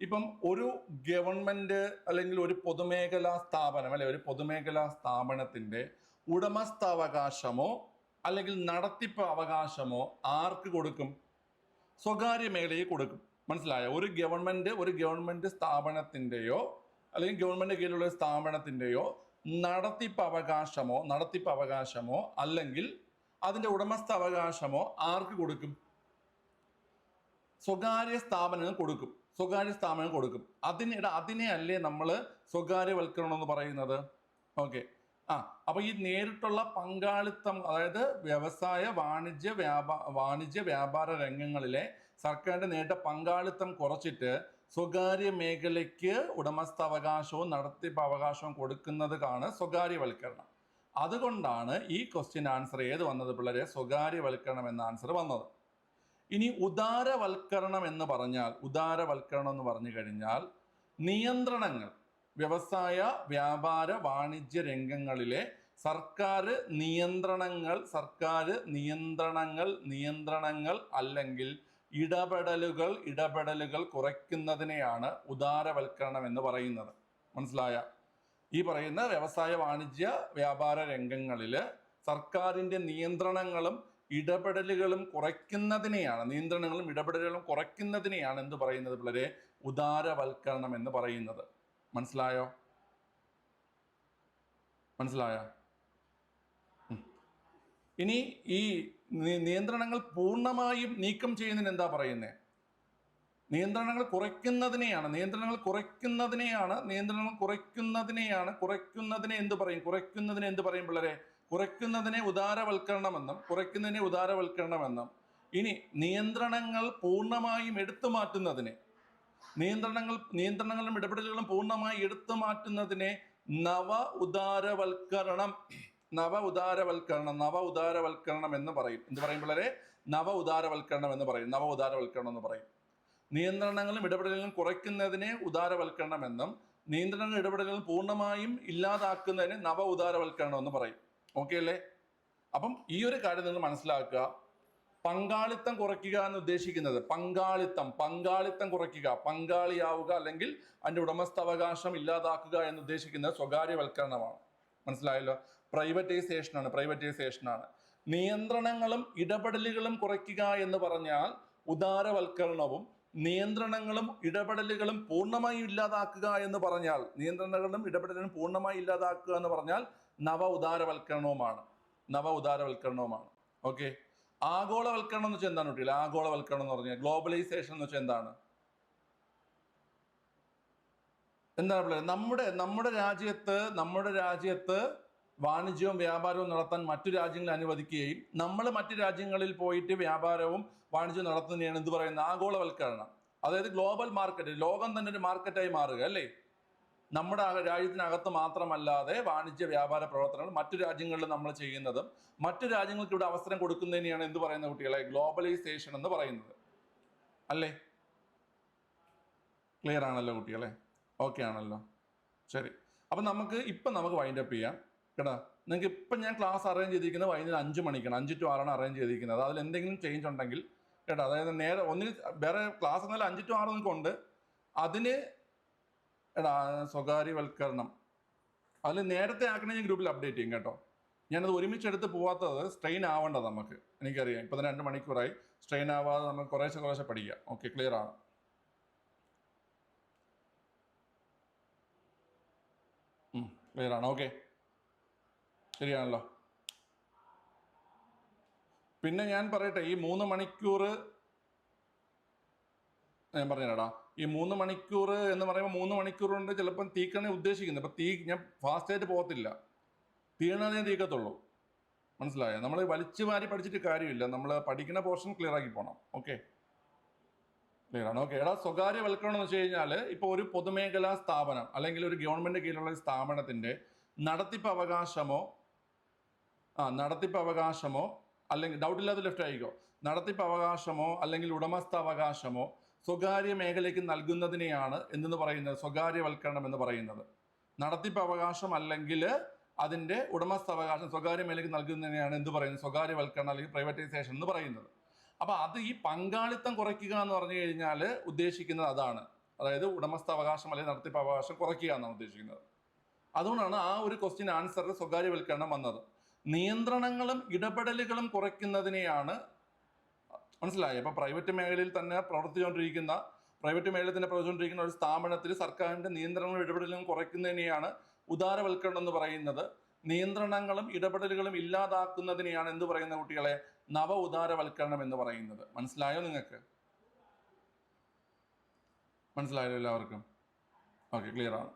ഇപ്പം ഒരു ഗവൺമെന്റ് അല്ലെങ്കിൽ ഒരു പൊതുമേഖലാ സ്ഥാപനം അല്ലെ, ഒരു പൊതുമേഖലാ സ്ഥാപനത്തിന്റെ ഉടമസ്ഥാവകാശമോ അല്ലെങ്കിൽ നടത്തിപ്പ് അവകാശമോ ആർക്ക് കൊടുക്കും? സ്വകാര്യ മേഖലയിൽ കൊടുക്കും. മനസ്സിലായോ? ഒരു ഗവൺമെന്റ് സ്ഥാപനത്തിന്റെയോ അല്ലെങ്കിൽ ഗവൺമെന്റ് കീഴിലുള്ള സ്ഥാപനത്തിന്റെയോ നടത്തിപ്പ് അവകാശമോ അല്ലെങ്കിൽ അതിന്റെ ഉടമസ്ഥാവകാശമോ ആർക്ക് കൊടുക്കും? സ്വകാര്യ സ്ഥാപനങ്ങൾ കൊടുക്കും. അതിനെ അല്ലേ നമ്മൾ സ്വകാര്യവൽക്കരണം എന്ന് പറയുന്നത്? ഓക്കെ. അപ്പൊ ഈ നേരിട്ടുള്ള പങ്കാളിത്തം, അതായത് വ്യവസായ വാണിജ്യ വ്യാപാര രംഗങ്ങളിലെ സർക്കാരിന്റെ നേരിട്ട പങ്കാളിത്തം കുറച്ചിട്ട് സ്വകാര്യ മേഖലയ്ക്ക് ഉടമസ്ഥാവകാശവും നടത്തിപ്പ് അവകാശവും കൊടുക്കുന്നതാണ് സ്വകാര്യവൽക്കരണം. അതുകൊണ്ടാണ് ഈ ക്വസ്റ്റ്യൻ ആൻസർ ഏത് വന്നത് പിള്ളേരെ? സ്വകാര്യവൽക്കരണം എന്ന ആൻസർ വന്നത്. ഇനി ഉദാരവൽക്കരണം എന്ന് പറഞ്ഞു കഴിഞ്ഞാൽ നിയന്ത്രണങ്ങൾ, വ്യവസായ വ്യാപാര വാണിജ്യ രംഗങ്ങളിലെ സർക്കാർ നിയന്ത്രണങ്ങൾ അല്ലെങ്കിൽ ഇടപെടലുകൾ കുറയ്ക്കുന്നതിനെയാണ് ഉദാരവൽക്കരണം എന്ന് പറയുന്നത്. മനസ്സിലായ? ഈ പറയുന്ന വ്യവസായ വാണിജ്യ വ്യാപാര രംഗങ്ങളിൽ സർക്കാരിന്റെ നിയന്ത്രണങ്ങളും ഇടപെടലുകളും കുറയ്ക്കുന്നതിനെയാണ് എന്ത് പറയുന്നത് പിള്ളേരെ? ഉദാരവൽക്കരണം എന്ന് പറയുന്നത്. മനസ്സിലായോ? ഇനി ഈ നിയന്ത്രണങ്ങൾ പൂർണ്ണമായും നീക്കം ചെയ്യുന്നതിന് എന്താ പറയുന്നത്? നിയന്ത്രണങ്ങൾ കുറയ്ക്കുന്നതിനെ എന്ത് പറയും പിള്ളേരെ? കുറയ്ക്കുന്നതിനെ ഉദാരവൽക്കരണമെന്നും ഇനി നിയന്ത്രണങ്ങൾ പൂർണ്ണമായും എടുത്തു മാറ്റുന്നതിനെ, നിയന്ത്രണങ്ങളും ഇടപെടലുകളും പൂർണ്ണമായി എടുത്തു മാറ്റുന്നതിനെ നവ ഉദാരവൽക്കരണം എന്ന് പറയും. എന്ത് പറയും പിള്ളേരെ? നവ ഉദാരവൽക്കരണം എന്ന് പറയും. നിയന്ത്രണങ്ങളും ഇടപെടലുകളും കുറയ്ക്കുന്നതിനെ ഉദാരവൽക്കരണം എന്നും നിയന്ത്രണങ്ങളും ഇടപെടലുകളും പൂർണ്ണമായും ഇല്ലാതാക്കുന്നതിന് നവ ഉദാരവൽക്കരണം എന്ന് പറയും. ഓക്കെ അല്ലേ? അപ്പം ഈ ഒരു കാര്യം നിങ്ങൾ മനസ്സിലാക്കുക. പങ്കാളിത്തം കുറയ്ക്കുക എന്ന് ഉദ്ദേശിക്കുന്നത് പങ്കാളിത്തം കുറയ്ക്കുക, പങ്കാളിയാവുക അല്ലെങ്കിൽ അതിന്റെ ഉടമസ്ഥാവകാശം ഇല്ലാതാക്കുക എന്ന് ഉദ്ദേശിക്കുന്നത് സ്വകാര്യവൽക്കരണമാണ്. മനസ്സിലായല്ലോ? പ്രൈവറ്റൈസേഷനാണ്. നിയന്ത്രണങ്ങളും ഇടപെടലുകളും കുറയ്ക്കുക എന്ന് പറഞ്ഞാൽ ഉദാരവൽക്കരണവും, നിയന്ത്രണങ്ങളും ഇടപെടലുകളും പൂർണ്ണമായും ഇല്ലാതാക്കുക എന്ന് പറഞ്ഞാൽ നവ ഉദാരവൽക്കരണവുമാണ്. ഓക്കെ. ആഗോളവൽക്കരണം എന്ന് വെച്ചാൽ എന്താണ് കുട്ടികൾ? ആഗോളവൽക്കരണം എന്ന് പറഞ്ഞാൽ ഗ്ലോബലൈസേഷൻ എന്ന് വെച്ചാൽ എന്താണ് പിള്ളേർ? നമ്മുടെ രാജ്യത്ത് വാണിജ്യവും വ്യാപാരവും നടത്താൻ മറ്റു രാജ്യങ്ങളെ അനുവദിക്കുകയും നമ്മൾ മറ്റു രാജ്യങ്ങളിൽ പോയിട്ട് വ്യാപാരവും വാണിജ്യവും നടത്തുന്നതിനെയാണ് എന്ത് പറയുന്നത്? ആഗോളവൽക്കരണം. അതായത് ഗ്ലോബൽ മാർക്കറ്റ്, ലോകം തന്നെ ഒരു മാർക്കറ്റായി മാറുക അല്ലേ? നമ്മുടെ രാജ്യത്തിനകത്ത് മാത്രമല്ലാതെ വാണിജ്യ വ്യാപാര പ്രവർത്തനങ്ങൾ മറ്റു രാജ്യങ്ങളിൽ നമ്മൾ ചെയ്യുന്നതും മറ്റു രാജ്യങ്ങൾക്ക് ഇവിടെ അവസരം കൊടുക്കുന്നതിനെയാണ് എന്ത് പറയുന്ന കുട്ടികളെ? ഗ്ലോബലൈസേഷൻ എന്ന് പറയുന്നത് അല്ലേ? ക്ലിയർ ആണല്ലോ കുട്ടികളെ? ഓക്കെ ആണല്ലോ? ശരി. അപ്പം നമുക്ക് വൈൻഡ് അപ്പ് ചെയ്യാം കേട്ടോ. നിങ്ങൾക്ക് ഇപ്പം ഞാൻ ക്ലാസ് അറേഞ്ച് ചെയ്തിരിക്കുന്നത് വൈകുന്നേരം 5 മണിക്കാണ്, 5 to 6 അറേഞ്ച് ചെയ്തിരിക്കുന്നത്. അതിൽ എന്തെങ്കിലും ചേഞ്ച് ഉണ്ടെങ്കിൽ കേട്ടോ, അതായത് നേരെ ഒന്നിന് വേറെ ക്ലാസ് എന്നാലും 5 to 6 നിങ്ങൾക്ക് ഉണ്ട്. അതിന് സ്വകാര്യവൽക്കരണം അതിൽ നേരത്തെ ആക്കണേ ഞാൻ ഗ്രൂപ്പിൽ അപ്ഡേറ്റ് ചെയ്യും കേട്ടോ. ഞാനത് ഒരുമിച്ചെടുത്ത് പോവാത്തത് സ്ട്രെയിൻ ആവേണ്ടത് നമുക്ക്, എനിക്കറിയാം. ഇപ്പം തന്നെ 2 മണിക്കൂറായി. സ്ട്രെയിൻ ആവാതെ നമുക്ക് കുറേശ്ശെ പഠിക്കാം. ഓക്കെ, ക്ലിയർ ആണ്? ക്ലിയർ ആണ്? ഓക്കെ, ശരിയാണല്ലോ? പിന്നെ ഞാൻ പറയട്ടെ, ഈ 3 മണിക്കൂർ ഞാൻ പറഞ്ഞുതരാടാ. ഈ 3 മണിക്കൂർ എന്ന് പറയുമ്പോൾ 3 മണിക്കൂർ കൊണ്ട് ചിലപ്പം തീക്കണേ ഉദ്ദേശിക്കുന്നത്. അപ്പം ഞാൻ ഫാസ്റ്റായിട്ട് പോകത്തില്ല, തീർന്നാലേ ഞാൻ തീക്കത്തുള്ളൂ. മനസ്സിലായോ? നമ്മൾ വലിച്ചു വാരി പഠിച്ചിട്ട് കാര്യമില്ല, നമ്മൾ പഠിക്കുന്ന പോർഷൻ ക്ലിയർ ആക്കി പോകണം. ഓക്കെ, ക്ലിയർ ആണ്? ഓക്കെ. സ്വകാര്യവൽക്കരണം എന്ന് വെച്ച് കഴിഞ്ഞാൽ ഇപ്പോൾ ഒരു പൊതുമേഖലാ സ്ഥാപനം അല്ലെങ്കിൽ ഒരു ഗവൺമെന്റ് കീഴിലുള്ള സ്ഥാപനത്തിന്റെ നടത്തിപ്പ് അവകാശമോ അല്ലെങ്കിൽ ഡൗട്ടില്ലാതെ ലെഫ്റ്റ് ആയിക്കോ, നടത്തിപ്പ് അവകാശമോ അല്ലെങ്കിൽ ഉടമസ്ഥാവകാശമോ സ്വകാര്യ മേഖലയ്ക്ക് നൽകുന്നതിനെയാണ് എന്തെന്ന് പറയുന്നത്? സ്വകാര്യവൽക്കരണം എന്ന് പറയുന്നത്. നടത്തിപ്പ് അവകാശം അല്ലെങ്കിൽ അതിൻ്റെ ഉടമസ്ഥാവകാശം സ്വകാര്യ മേഖലയ്ക്ക് നൽകുന്നതിനെയാണ് എന്ത് പറയുന്നത്? സ്വകാര്യവൽക്കരണം അല്ലെങ്കിൽ പ്രൈവറ്റൈസേഷൻ എന്ന് പറയുന്നത്. അപ്പോൾ അത് ഈ പങ്കാളിത്തം കുറയ്ക്കുക എന്ന് പറഞ്ഞു കഴിഞ്ഞാൽ ഉദ്ദേശിക്കുന്നത് അതാണ്. അതായത് ഉടമസ്ഥാവകാശം അല്ലെങ്കിൽ നടത്തിപ്പ് അവകാശം കുറയ്ക്കുക എന്നാണ് ഉദ്ദേശിക്കുന്നത്. അതുകൊണ്ടാണ് ആ ഒരു ക്വസ്റ്റ്യൻ ആൻസറിൽ സ്വകാര്യവൽക്കരണം വന്നത്. നിയന്ത്രണങ്ങളും ഇടപെടലുകളും കുറയ്ക്കുന്നതിനെയാണ്, മനസ്സിലായി? അപ്പൊ പ്രൈവറ്റ് മേഖലയിൽ തന്നെ പ്രവർത്തിച്ചുകൊണ്ടിരിക്കുന്ന ഒരു സ്ഥാപനത്തിൽ സർക്കാരിന്റെ നിയന്ത്രണങ്ങളും ഇടപെടലുകളും കുറയ്ക്കുന്നതിനെയാണ് ഉദാരവൽക്കരണം എന്ന് പറയുന്നത്. നിയന്ത്രണങ്ങളും ഇടപെടലുകളും ഇല്ലാതാക്കുന്നതിനെയാണ് എന്ത് പറയുന്ന കുട്ടികളെ? നവ ഉദാരവൽക്കരണം എന്ന് പറയുന്നത്. മനസ്സിലായോ നിങ്ങൾക്ക്? മനസ്സിലായോ എല്ലാവർക്കും? ഓക്കെ, ക്ലിയർ ആണ്.